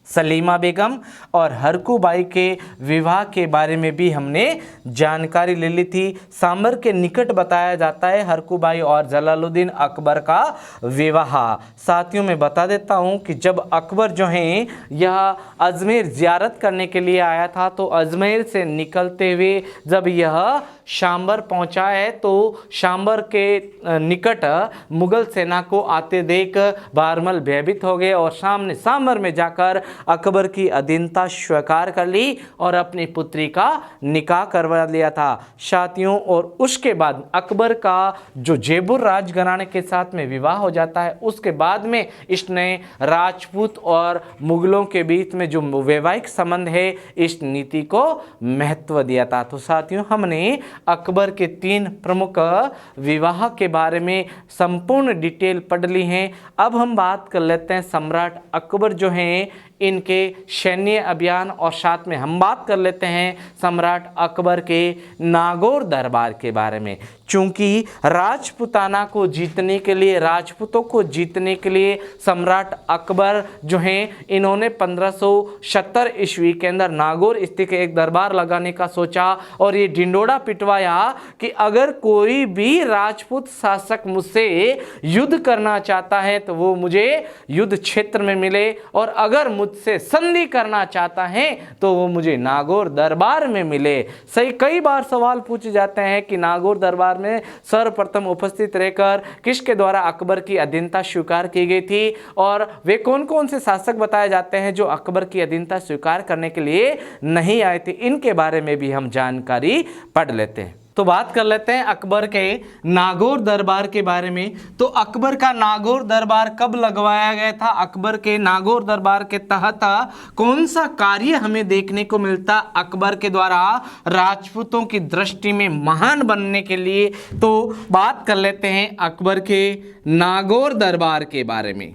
सलीमा बेगम और हरकू बाई के विवाह के बारे में भी हमने जानकारी ले ली थी। सांबर के निकट बताया जाता है हरकू बाई और जलालुद्दीन अकबर का विवाह। साथियों, मैं बता देता हूं कि जब अकबर जो हैं यह अजमेर ज़ियारत करने के लिए आया था तो अजमेर से निकलते हुए जब यह सांबर पहुंचा है तो सांबर के निकट मुगल सेना को आते देख बारमल भयभीत हो गए और सामने सांबर में जाकर अकबर की अधीनता स्वीकार कर ली और अपनी पुत्री का निकाह करवा लिया था साथियों। और उसके बाद अकबर का जो जयपुर राजघराने के साथ में विवाह हो जाता है, उसके बाद में इसने राजपूत और मुगलों के बीच में जो वैवाहिक संबंध है इस नीति को महत्व दिया था। तो साथियों, हमने अकबर के 3 प्रमुख विवाह के बारे में संपूर्ण डिटेल पढ़ ली हैं। अब हम बात कर लेते हैं सम्राट अकबर जो हैं इनके सैन्य अभियान, और साथ में हम बात कर लेते हैं सम्राट अकबर के नागौर दरबार के बारे में। चूंकि राजपुताना को जीतने के लिए, राजपूतों को जीतने के लिए सम्राट अकबर जो हैं इन्होंने 1570 ईस्वी के अंदर नागौर स्थित एक दरबार लगाने का सोचा और ये ढिंडोरा पिटवाया कि अगर कोई भी राजपूत शासक मुझसे युद्ध करना चाहता है तो वो मुझे युद्ध क्षेत्र में मिले, और अगर मुझसे संधि करना चाहता है तो वो मुझे नागौर दरबार में मिले। सही, कई बार सवाल पूछे जाते हैं कि नागौर दरबार में सर्वप्रथम उपस्थित रहकर किसके द्वारा अकबर की अधीनता स्वीकार की गई थी, और वे कौन कौन से शासक बताए जाते हैं जो अकबर की अधीनता स्वीकार करने के लिए नहीं आए थे, इनके बारे में भी हम जानकारी पढ़ लेते हैं। तो बात कर लेते हैं अकबर के नागौर दरबार के बारे में। तो अकबर का नागौर दरबार कब लगवाया गया था? अकबर के नागौर दरबार के तहत कौन सा कार्य हमें देखने को मिलता अकबर के द्वारा राजपूतों की दृष्टि में महान बनने के लिए? तो बात कर लेते हैं अकबर के नागौर दरबार के बारे में।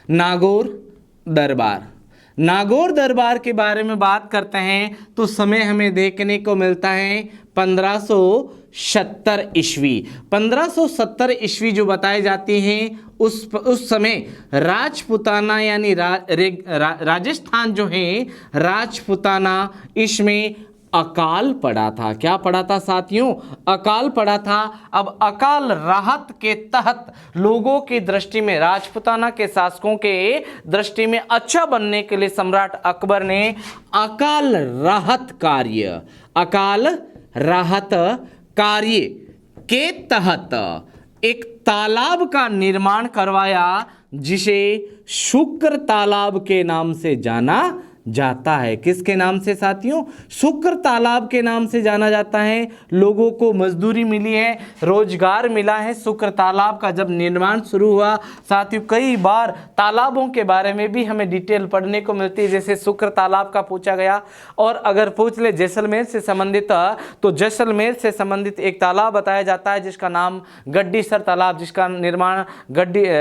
नागौर दरबार के बारे में बात करते हैं तो समय हमें देखने को मिलता है 1570 ईस्वी। 1570 ईस्वी जो बताई जाती हैं उस समय राजपुताना यानी राजस्थान जो है राजपुताना, इसमें अकाल पड़ा था। क्या पड़ा था साथियों? अकाल पड़ा था। अब अकाल राहत के तहत लोगों की दृष्टि में, राजपुताना के शासकों के दृष्टि में अच्छा बनने के लिए सम्राट अकबर ने अकाल राहत कार्य के तहत एक तालाब का निर्माण करवाया जिसे शुक्र तालाब के नाम से जाना जाता है। किसके नाम से साथियों? शुक्र तालाब के नाम से जाना जाता है। लोगों को मजदूरी मिली है, रोजगार मिला है। शुक्र तालाब का जब निर्माण शुरू हुआ साथियों, कई बार तालाबों के बारे में भी हमें डिटेल पढ़ने को मिलती है, जैसे शुक्र तालाब का पूछा गया। और अगर पूछ ले जैसलमेर से संबंधित, तो जैसलमेर से संबंधित एक तालाब बताया जाता है जिसका नाम गड्डीसर तालाब, जिसका निर्माण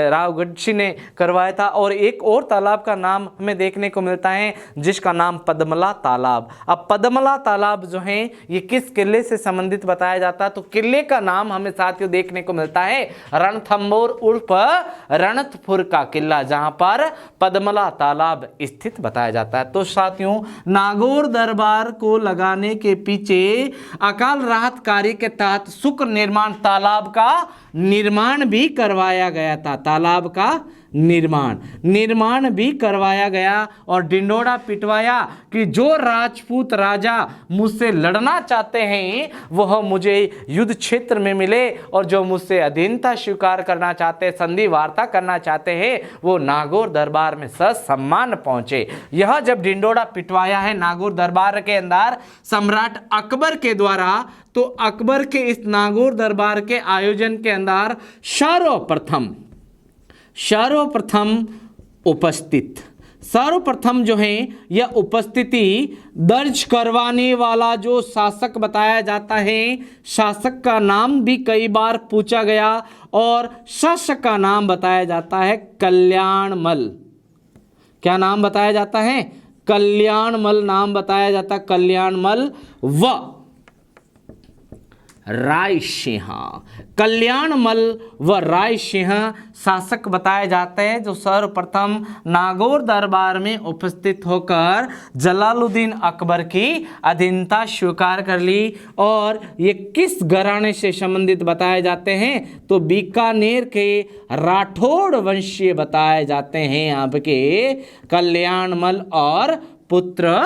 राव गड्सी ने करवाया था। और एक और तालाब का नाम हमें देखने को मिलता है जिसका नाम पद्मला तालाब। अब पद्मला तालाब जो है ये किस किले से संबंधित बताया जाता है? तो किले का नाम हमें साथियों देखने को मिलता है रणथंभौर उर्फ रणथपुर का किला, जहां पर पद्मला तालाब स्थित बताया जाता है। तो साथियों, नागौर दरबार को लगाने के पीछे अकाल राहत कार्य के तहत शुक्र निर्माण तालाब का निर्माण भी करवाया गया था। तालाब का निर्माण भी करवाया गया और ढिंढोरा पिटवाया कि जो राजपूत राजा मुझसे लड़ना चाहते हैं वह मुझे युद्ध क्षेत्र में मिले और जो मुझसे अधीनता स्वीकार करना चाहते, संधि वार्ता करना चाहते हैं, वो नागौर दरबार में ससम्मान पहुंचे। यह जब ढिंढोरा पिटवाया है नागौर दरबार के अंदर सम्राट अकबर के द्वारा, तो अकबर के इस नागौर दरबार के आयोजन के अंदर सर्वप्रथम जो है यह उपस्थिति दर्ज करवाने वाला जो शासक बताया जाता है, शासक का नाम भी कई बार पूछा गया और शासक का नाम बताया जाता है कल्याणमल। क्या नाम बताया जाता है? कल्याणमल नाम बताया जाता है। कल्याणमल व रायसिंह, कल्याणमल व रायसिंह शासक बताए जाते हैं जो सर्वप्रथम नागौर दरबार में उपस्थित होकर जलालुद्दीन अकबर की अधीनता स्वीकार कर ली। और ये किस घराने से संबंधित बताए जाते हैं? तो बीकानेर के राठौड़ वंशीय बताए जाते हैं आपके कल्याणमल और पुत्र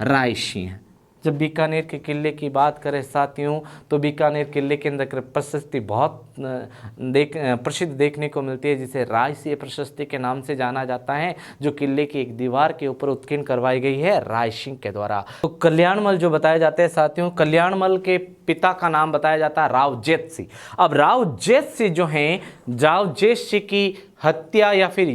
रायसिंह। जब बीकानेर के किले की बात करें साथियों, तो बीकानेर किले के अंदर प्रशस्ति बहुत प्रसिद्ध देखने को मिलती है, जिसे रायसिंह प्रशस्ति के नाम से जाना जाता है, जो किले की एक दीवार के ऊपर उत्कीर्ण करवाई गई है रायसिंह के द्वारा। तो कल्याणमल जो बताए जाते हैं साथियों, कल्याणमल के पिता का नाम बताया जाता है रावजेत सिंह। अब रावजेत सिंह जो हैं, रावजेत सिंह की हत्या या फिर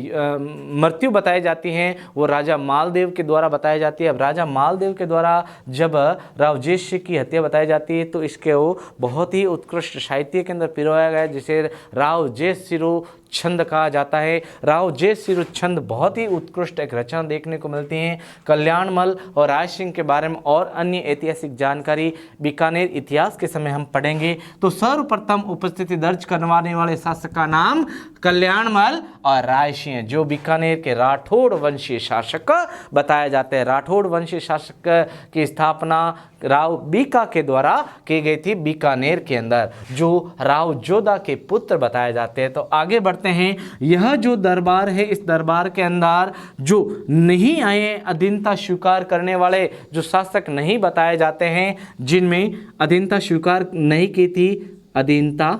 मृत्यु बताई जाती है वो राजा मालदेव के द्वारा बताई जाती है। अब राजा मालदेव के द्वारा जब रावजेत सिंह की हत्या बताई जाती है तो इसके वो बहुत ही उत्कृष्ट साहित्य के अंदर पिरोया गया, जिसे रावजेत सिरो छंद कहा जाता है। रावजेत सिरो छंद बहुत ही उत्कृष्ट एक रचना देखने को मिलती है। कल्याणमल और रायसिंह के बारे में और अन्य ऐतिहासिक जानकारी बीकानेर इतिहास के समय हम पढ़ेंगे। तो सर्वप्रथम उपस्थिति दर्ज करवाने वाले शासक का नाम कल्याणमल और रायसिंह, जो बीकानेर के राठौड़ वंशीय शासक बताए जाते हैं। राठौड़ वंशीय शासक की स्थापना राव बीका के द्वारा की गई थी बीकानेर के अंदर, जो राव जोधा के पुत्र बताए जाते हैं। तो आगे बढ़ते हैं। यह जो दरबार है, इस दरबार के अंदर जो नहीं आए अधीनता स्वीकार करने वाले जो शासक नहीं बताए जाते हैं, जिनमें अधीनता स्वीकार नहीं की थी, अधीनता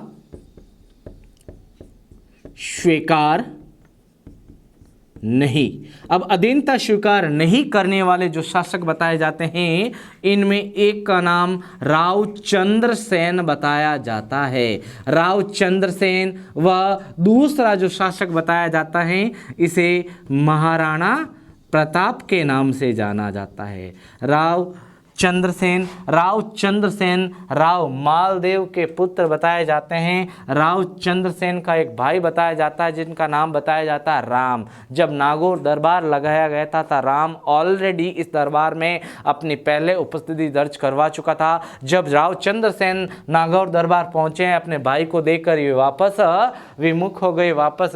स्वीकार नहीं। अब अधीनता स्वीकार नहीं करने वाले जो शासक बताए जाते हैं, इनमें एक का नाम रावचंद्र सेन बताया जाता है। रावचंद्र सेन। व दूसरा जो शासक बताया जाता है, इसे महाराणा प्रताप के नाम से जाना जाता है। रावचंद्रसेन राव मालदेव के पुत्र बताए जाते हैं। रावचंद्रसेन का एक भाई बताया जाता है जिनका नाम बताया जाता है राम। जब नागौर दरबार लगाया गया था राम ऑलरेडी इस दरबार में अपनी पहले उपस्थिति दर्ज करवा चुका था। जब रावचंद्रसेन नागौर दरबार पहुंचे, अपने भाई को देखकर ये वापस विमुख हो गए, वापस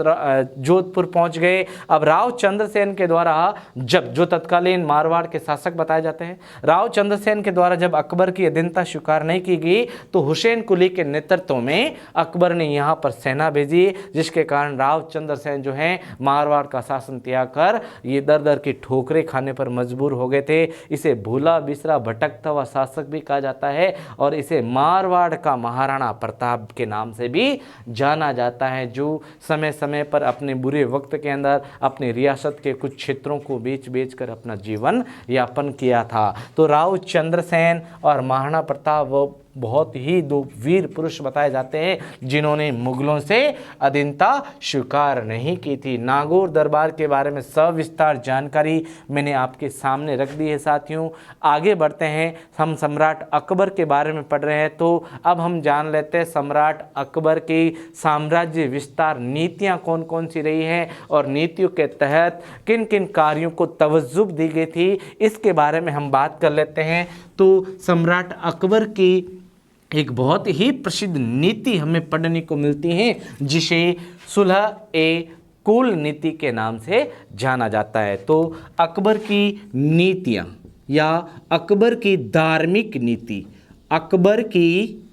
जोधपुर पहुंच गए। अब रावचंद्रसेन के द्वारा जो तत्कालीन मारवाड़ के शासक बताए जाते हैं, रावचंद्रसेन के द्वारा जब अकबर की अधीनता स्वीकार नहीं की गई तो हुसैन कुली के नेतृत्व में अकबर ने यहाँ पर सेना भेजी, जिसके कारण रावचंद्रसेन जो हैं मारवाड़ का शासन त्याग कर ये दर दर की ठोकरें खाने पर मजबूर हो गए थे। इसे भूला बिसरा भटकता हुआ शासक भी कहा जाता है और इसे मारवाड़ का महाराणा प्रताप के नाम से भी जाना जाता है, जो समय समय पर अपने बुरे वक्त के अंदर अपनी रियासत के कुछ क्षेत्रों को बेच कर अपना जीवन यापन किया था। तो रावचंद्रसेन और महाराणा प्रताप वो बहुत ही दो वीर पुरुष बताए जाते हैं जिन्होंने मुगलों से अधीनता स्वीकार नहीं की थी। नागौर दरबार के बारे में सविस्तार जानकारी मैंने आपके सामने रख दी है साथियों। आगे बढ़ते हैं, हम सम्राट अकबर के बारे में पढ़ रहे हैं, तो अब हम जान लेते हैं सम्राट अकबर की साम्राज्य विस्तार नीतियाँ कौन कौन सी रही हैं और नीतियों के तहत किन किन कार्यों को तवज्जो दी गई थी, इसके बारे में हम बात कर लेते हैं। तो सम्राट अकबर की एक बहुत ही प्रसिद्ध नीति हमें पढ़ने को मिलती है, जिसे सुलह ए कुल नीति के नाम से जाना जाता है। तो अकबर की नीतियाँ या अकबर की धार्मिक नीति, अकबर की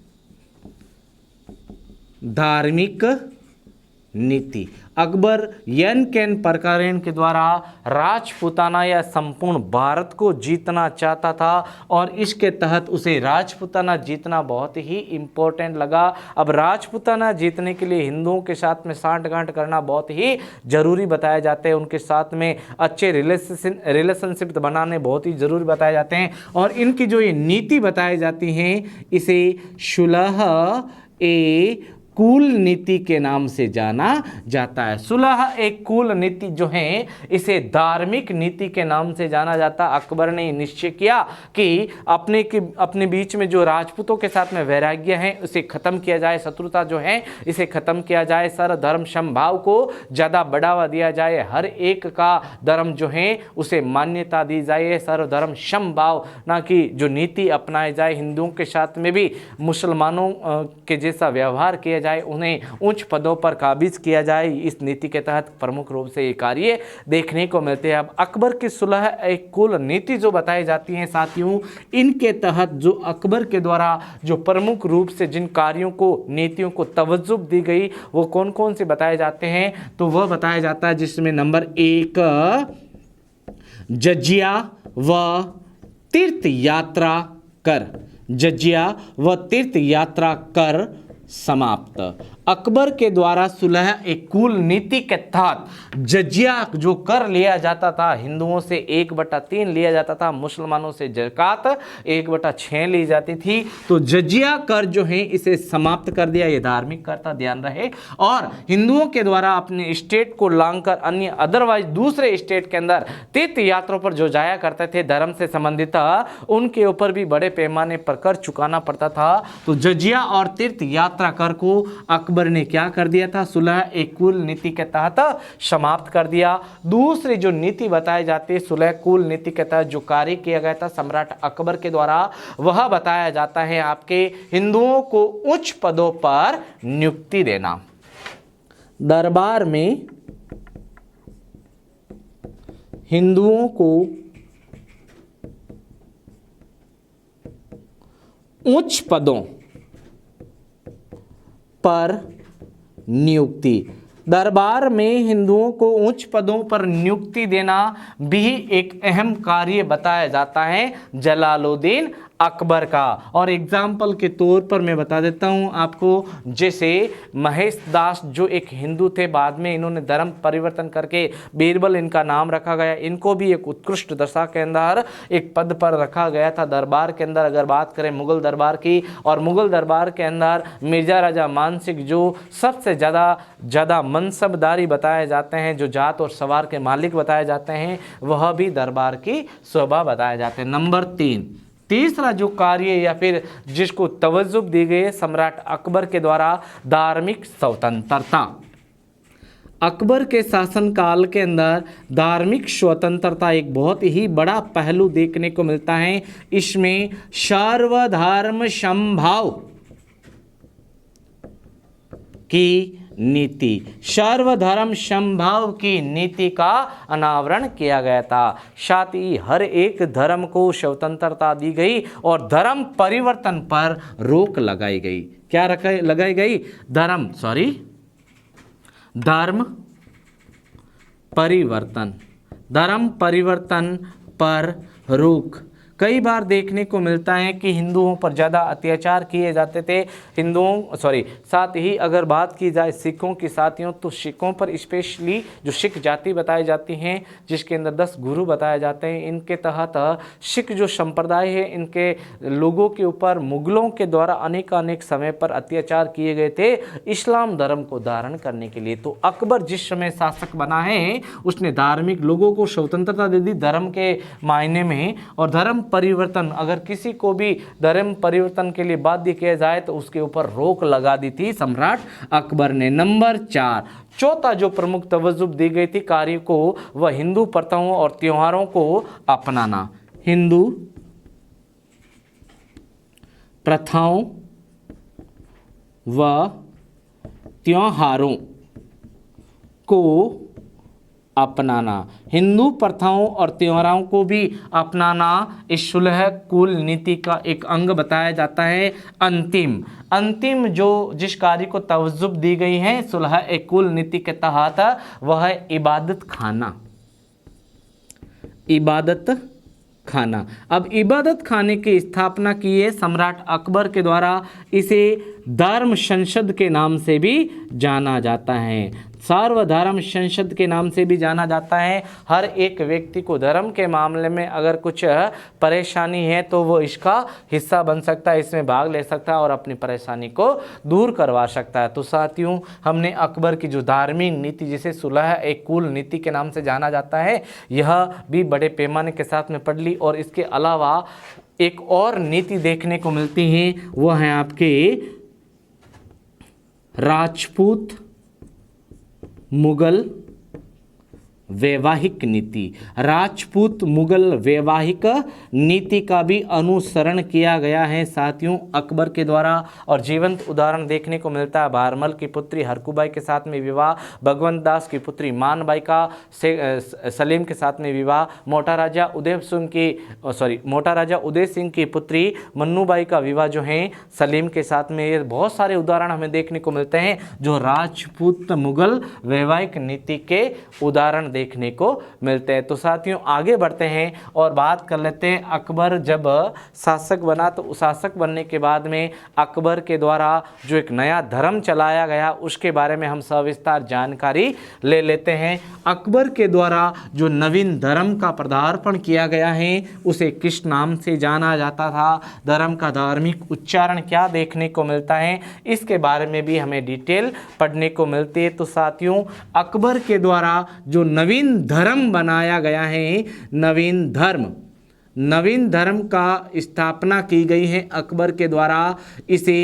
धार्मिक नीति। अकबर यन केन प्रकारेण के द्वारा राजपूताना या संपूर्ण भारत को जीतना चाहता था और इसके तहत उसे राजपूताना जीतना बहुत ही इम्पोर्टेंट लगा। अब राजपूताना जीतने के लिए हिंदुओं के साथ में सांठगांठ करना बहुत ही जरूरी बताए जाते हैं, उनके साथ में अच्छे रिलेशनशिप बनाने बहुत ही जरूरी बताए जाते हैं। और इनकी जो ये नीति बताई जाती हैं इसे सुलह ए कुल नीति के नाम से जाना जाता है। सुलह एक कुल नीति जो है इसे धार्मिक नीति के नाम से जाना जाता। अकबर ने निश्चय किया कि अपने बीच में जो राजपूतों के साथ में वैराग्य है उसे खत्म किया जाए, शत्रुता जो है इसे खत्म किया जाए, सर्वधर्म समभाव को ज़्यादा बढ़ावा दिया जाए, हर एक का धर्म जो है उसे मान्यता दी जाए, सर्वधर्म समभाव ना कि जो नीति अपनाई जाए, हिंदुओं के साथ में भी मुसलमानों के जैसा व्यवहार किया जाए, उन्हें उच्च पदों पर काबिज किया जाए। इस नीति के तहत प्रमुख रूप से ये कार्य देखने को मिलते हैं। अब अकबर की सुलह एक कुल नीति जो बताई जाती है साथियों, इनके तहत जो अकबर के द्वारा जो प्रमुख रूप से जिन कार्यों को नीतियों को तवज्जो दी गई वो कौन कौन से बताए जाते हैं, तो वह बताया जाता है जिसमें नंबर 1 जजिया व तीर्थ यात्रा कर, जजिया व तीर्थ यात्रा कर समाप्त। अकबर के द्वारा सुलह एक कुल नीति के तहत जजिया जो कर लिया जाता था, हिंदुओं से 1/3 लिया जाता था, मुसलमानों से ज़कात 1/6 ली जाती थी, तो जजिया कर जो है इसे समाप्त कर दिया। ये धार्मिक कर था, ध्यान रहे। और हिंदुओं के द्वारा अपने स्टेट को लांघकर अन्य अदरवाइज दूसरे स्टेट के अंदर तीर्थ यात्रा पर जो जाया करते थे धर्म से संबंधित, उनके ऊपर भी बड़े पैमाने पर कर चुकाना पड़ता था। तो जजिया और तीर्थ यात्रा कर को अकबर ने क्या कर दिया था, सुलह एक कुल नीति के तहत समाप्त कर दिया। दूसरी जो नीति बताई जाती है सुलह कुल नीति के तहत जो कार्य किया गया था सम्राट अकबर के द्वारा, वह बताया जाता है आपके हिंदुओं को उच्च पदों पर नियुक्ति देना। दरबार में हिंदुओं को उच्च पदों पर नियुक्ति, दरबार में हिंदुओं को उच्च पदों पर नियुक्ति देना भी एक अहम कार्य बताया जाता है जलालुद्दीन अकबर का। और एग्जाम्पल के तौर पर मैं बता देता हूं आपको, जैसे महेश दास जो एक हिंदू थे, बाद में इन्होंने धर्म परिवर्तन करके बीरबल इनका नाम रखा गया, इनको भी एक उत्कृष्ट दशा के अंदर एक पद पर रखा गया था दरबार के अंदर। अगर बात करें मुगल दरबार की, और मुगल दरबार के अंदर मिर्जा राजा मानसिंह जो सबसे ज़्यादा मनसबदारी बताए जाते हैं, जो जात और सवार के मालिक बताए जाते हैं, वह भी दरबार की शोभा बताए जाते हैं। नंबर 3, तीसरा जो कार्य या फिर जिसको तवज्जो दी गई है सम्राट अकबर के द्वारा, धार्मिक स्वतंत्रता। अकबर के शासनकाल के अंदर धार्मिक स्वतंत्रता एक बहुत ही बड़ा पहलू देखने को मिलता है। इसमें सर्वधर्म समभाव की नीति, सर्वधर्म समभाव की नीति का अनावरण किया गया था। साथ ही हर एक धर्म को स्वतंत्रता दी गई और धर्म परिवर्तन पर रोक लगाई गई। क्या लगाई गई? धर्म परिवर्तन पर रोक। कई बार देखने को मिलता है कि हिंदुओं पर ज़्यादा अत्याचार किए जाते थे, साथ ही अगर बात की जाए सिखों की साथियों, तो सिखों पर स्पेशली जो सिख जाति बताई जाती हैं, जिसके अंदर 10 गुरु बताए जाते हैं, इनके तहत सिख जो संप्रदाय है, इनके लोगों के ऊपर मुगलों के द्वारा अनेक समय पर अत्याचार किए गए थे इस्लाम धर्म को धारण करने के लिए। तो अकबर जिस समय शासक बना है, उसने धार्मिक लोगों को स्वतंत्रता दे दी धर्म के मायने में, और धर्म परिवर्तन, अगर किसी को भी धर्म परिवर्तन के लिए बाध्य किया जाए तो उसके ऊपर रोक लगा दी थी सम्राट अकबर ने। नंबर 4, चौथा जो प्रमुख तवज्जो दी गई थी कार्य को, वह हिंदू प्रथाओं और त्योहारों को अपनाना। हिंदू प्रथाओं व त्योहारों को अपनाना, हिंदू प्रथाओं और त्योहारों को भी अपनाना इस सुलह कुल नीति का एक अंग बताया जाता है। अंतिम अंतिम जो जिस कार्य को तवज्जुह दी गई है सुलह कुल नीति के तहत वह है इबादत खाना। इबादत खाना। अब इबादत खाने की स्थापना की है सम्राट अकबर के द्वारा। इसे धर्म संसद के नाम से भी जाना जाता है। सार्वधर्म संसद के नाम से भी जाना जाता है। हर एक व्यक्ति को धर्म के मामले में अगर कुछ परेशानी है तो वो इसका हिस्सा बन सकता है, इसमें भाग ले सकता है और अपनी परेशानी को दूर करवा सकता है। तो साथियों, हमने अकबर की जो धार्मिक नीति जिसे सुलह एक कुल नीति के नाम से जाना जाता है यह भी बड़े पैमाने के साथ में पढ़ ली। और इसके अलावा एक और नीति देखने को मिलती है, वो है आपके राजपूत मुगल वैवाहिक नीति। राजपूत मुगल वैवाहिक नीति का भी अनुसरण किया गया है साथियों अकबर के द्वारा। और जीवंत उदाहरण देखने को मिलता है भारमल की पुत्री हरकुबाई के साथ में विवाह, भगवंत दास की पुत्री मानबाई का सलीम के साथ में विवाह, मोटा राजा उदय सिंह की पुत्री मन्नूबाई का विवाह जो है सलीम के साथ में। ये बहुत सारे उदाहरण हमें देखने को मिलते हैं जो राजपूत मुगल वैवाहिक नीति के उदाहरण देखने को मिलते हैं। तो साथियों आगे बढ़ते हैं और बात कर लेते हैं अकबर जब शासक बना तो शासक बनने के बाद में अकबर के द्वारा जो एक नया धर्म चलाया गया उसके बारे में हम सविस्तार जानकारी ले लेते हैं। अकबर के द्वारा जो नवीन धर्म का पदार्पण किया गया है उसे किस नाम से जाना जाता था, धर्म का धार्मिक उच्चारण क्या देखने को मिलता है, इसके बारे में भी हमें डिटेल पढ़ने को मिलती है। तो साथियों अकबर के द्वारा जो नवीन धर्म बनाया गया है, नवीन धर्म का स्थापना की गई है अकबर के द्वारा। इसे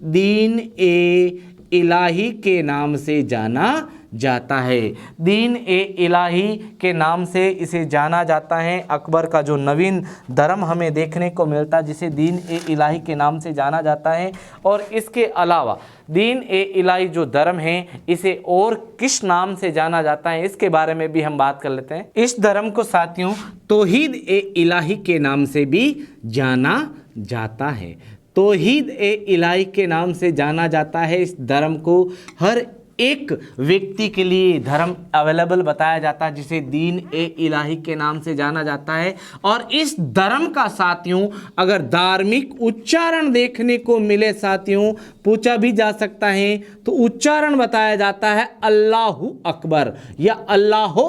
दीन ए इलाही के नाम से जाना जाता है। दीन ए इलाही के नाम से इसे जाना जाता है। अकबर का जो नवीन धर्म हमें देखने को मिलता है जिसे दीन ए इलाही के नाम से जाना जाता है। और इसके अलावा दीन ए इलाही जो धर्म है इसे और किस नाम से जाना जाता है इसके बारे में भी हम बात कर लेते हैं। इस धर्म को साथियों तौहीद ए इलाही के नाम से भी जाना जाता है। तौहीद ए इलाही के नाम से जाना जाता है। इस धर्म को हर एक व्यक्ति के लिए धर्म अवेलेबल बताया जाता है जिसे दीन ए इलाही के नाम से जाना जाता है। और इस धर्म का साथियों अगर धार्मिक उच्चारण देखने को मिले साथियों पूछा भी जा सकता है तो उच्चारण बताया जाता है अल्लाहु अकबर या अल्लाहो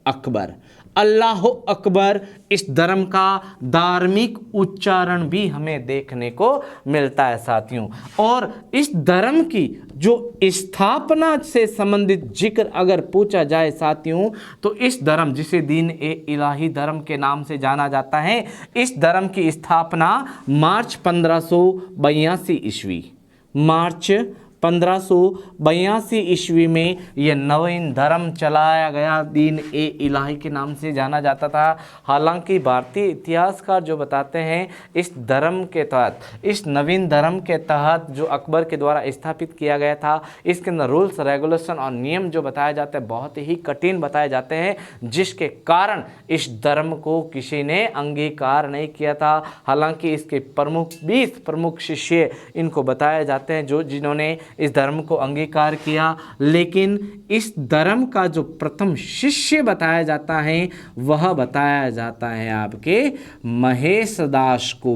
अकबर। अल्लाह अकबर इस धर्म का धार्मिक उच्चारण भी हमें देखने को मिलता है साथियों। और इस धर्म की जो स्थापना से संबंधित जिक्र अगर पूछा जाए साथियों तो इस धर्म जिसे दीन ए इलाही धर्म के नाम से जाना जाता है इस धर्म की स्थापना मार्च 1582 ईस्वी मार्च 1582 ईस्वी में यह नवीन धर्म चलाया गया, दीन ए इलाही के नाम से जाना जाता था। हालांकि भारतीय इतिहासकार जो बताते हैं इस धर्म के तहत, इस नवीन धर्म के तहत जो अकबर के द्वारा स्थापित किया गया था इसके अंदर रूल्स रेगुलेशन और नियम जो बताए जाते हैं बहुत ही कठिन बताए जाते हैं जिसके कारण इस धर्म को किसी ने अंगीकार नहीं किया था। हालांकि इसके प्रमुख 20 प्रमुख शिष्य इनको बताए जाते हैं जो जिन्होंने इस धर्म को अंगीकार किया। लेकिन इस धर्म का जो प्रथम शिष्य बताया जाता है वह बताया जाता है आपके महेश दास को।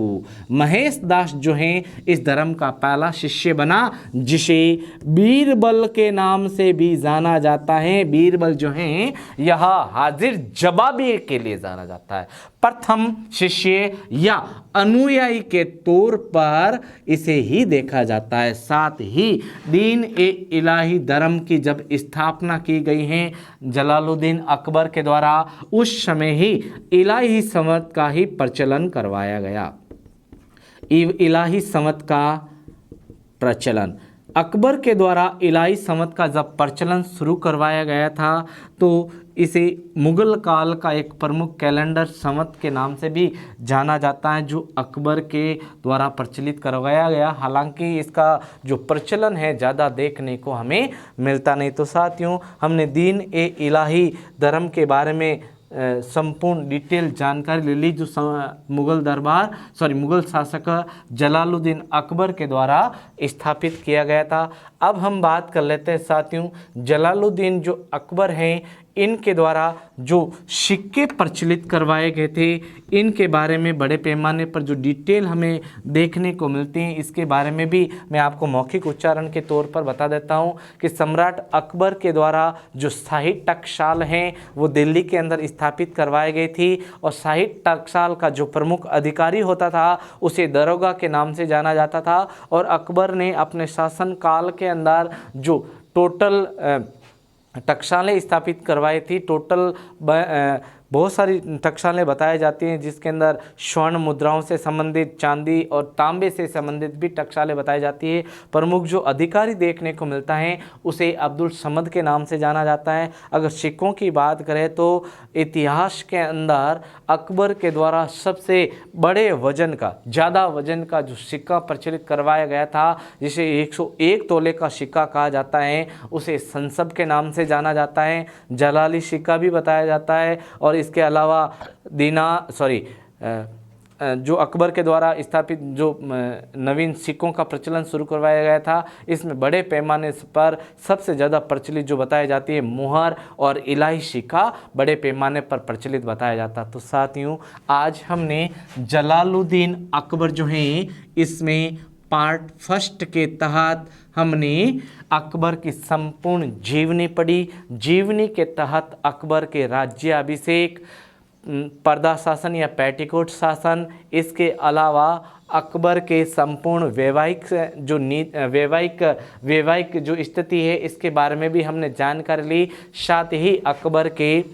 महेश दास जो है इस धर्म का पहला शिष्य बना जिसे बीरबल के नाम से भी जाना जाता है। बीरबल जो है यह हाजिर जवाबी के लिए जाना जाता है। प्रथम शिष्य या अनुयायी के तौर पर इसे ही देखा जाता है। साथ ही दीन ए इलाही धर्म की जब स्थापना की गई है जलालुद्दीन अकबर के द्वारा उस समय ही इलाही संवत का ही प्रचलन करवाया गया। इलाही संवत का प्रचलन अकबर के द्वारा इलाही संवत का जब प्रचलन शुरू करवाया गया था तो इसे मुगल काल का एक प्रमुख कैलेंडर संवत के नाम से भी जाना जाता है, जो अकबर के द्वारा प्रचलित करवाया गया। हालांकि इसका जो प्रचलन है ज़्यादा देखने को हमें मिलता नहीं। तो साथियों, हमने दीन ए इलाही धर्म के बारे में संपूर्ण डिटेल जानकारी ले ली, जो मुगल शासक जलालुद्दीन अकबर के द्वारा स्थापित किया गया था। अब हम बात कर लेते हैं साथियों, जलालुद्दीन जो अकबर हैं, इनके द्वारा जो सिक्के प्रचलित करवाए गए थे, इनके बारे में बड़े पैमाने पर जो डिटेल हमें देखने को मिलती हैं, इसके बारे में भी मैं आपको मौखिक उच्चारण के तौर पर बता देता हूं कि सम्राट अकबर के द्वारा जो शाही टकसाल हैं वो दिल्ली के अंदर स्थापित करवाई गई थी, और शाही टकसाल का जो प्रमुख अधिकारी होता था उसे दरोगा के नाम से जाना जाता था। और अकबर ने अपने शासनकाल के अंदर जो टोटल टकसालें स्थापित करवाई थी, टोटल बहुत सारी टकसालें बताई जाती हैं, जिसके अंदर स्वर्ण मुद्राओं से संबंधित, चांदी और तांबे से संबंधित भी टकसालें बताई जाती है। प्रमुख जो अधिकारी देखने को मिलता है उसे अब्दुल समद के नाम से जाना जाता है। अगर सिक्कों की बात करें तो इतिहास के अंदर अकबर के द्वारा सबसे बड़े वजन का, ज़्यादा वजन का जो सिक्का प्रचलित करवाया गया था, जिसे 101 तोले का सिक्का कहा जाता है, उसे संसब के नाम से जाना जाता है। जलाली सिक्का भी बताया जाता है। और इसके अलावा जो अकबर के द्वारा स्थापित जो नवीन सिक्कों का प्रचलन शुरू करवाया गया था, इसमें बड़े पैमाने पर सबसे ज़्यादा प्रचलित जो बताई जाती है मुहर और इलाही सिक्का बड़े पैमाने पर प्रचलित बताया जाता। तो साथियों, आज हमने जलालुद्दीन अकबर जो हैं, इसमें पार्ट फर्स्ट के तहत हमने अकबर की संपूर्ण जीवनी पढ़ी। जीवनी के तहत अकबर के राज्याभिषेक, पर्दा शासन या पेटिकोट शासन, इसके अलावा अकबर के संपूर्ण वैवाहिक जो स्थिति है, इसके बारे में भी हमने जानकारी ली। साथ ही अकबर के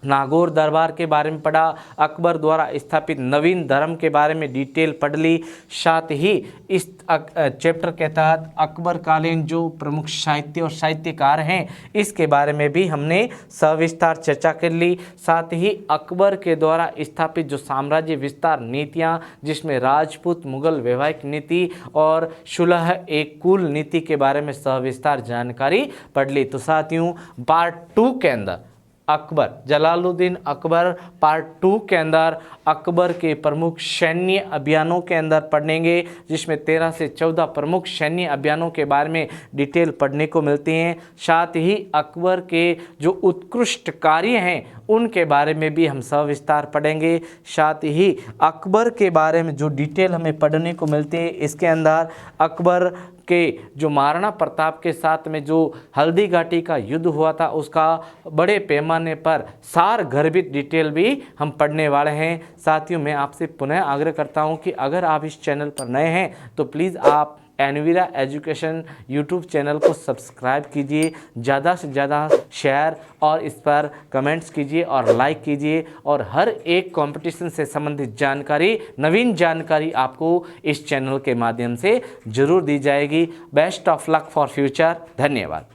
नागौर दरबार के बारे में पढ़ा, अकबर द्वारा स्थापित नवीन धर्म के बारे में डिटेल पढ़ ली। साथ ही इस चैप्टर के तहत अकबर कालीन जो प्रमुख साहित्य और साहित्यकार हैं, इसके बारे में भी हमने सविस्तार चर्चा कर ली। साथ ही अकबर के द्वारा स्थापित जो साम्राज्य विस्तार नीतियाँ, जिसमें राजपूत मुगल वैवाहिक नीति और सुलह एक कुल नीति के बारे में सविस्तार जानकारी पढ़ ली। तो साथियों, पार्ट 2 के अंदर अकबर, जलालुद्दीन अकबर पार्ट 2 के अंदर अकबर के प्रमुख सैन्य अभियानों के अंदर पढ़ेंगे, जिसमें 13 से 14 प्रमुख सैन्य अभियानों के बारे में डिटेल पढ़ने को मिलती हैं। साथ ही अकबर के जो उत्कृष्ट कार्य हैं उनके बारे में भी हम सविस्तार पढ़ेंगे। साथ ही अकबर के बारे में जो डिटेल हमें पढ़ने को मिलती है, इसके अंदर अकबर के जो महाराणा प्रताप के साथ में जो हल्दी घाटी का युद्ध हुआ था, उसका बड़े पैमाने पर सार गर्भित डिटेल भी हम पढ़ने वाले हैं। साथियों, मैं आपसे पुनः आग्रह करता हूं कि अगर आप इस चैनल पर नए हैं तो प्लीज़ आप एनवीरा एजुकेशन यूट्यूब चैनल को सब्सक्राइब कीजिए, ज़्यादा से ज़्यादा शेयर और इस पर कमेंट्स कीजिए और लाइक कीजिए, और हर एक कंपटीशन से संबंधित जानकारी, नवीन जानकारी आपको इस चैनल के माध्यम से ज़रूर दी जाएगी। Best of luck for future. धन्यवाद।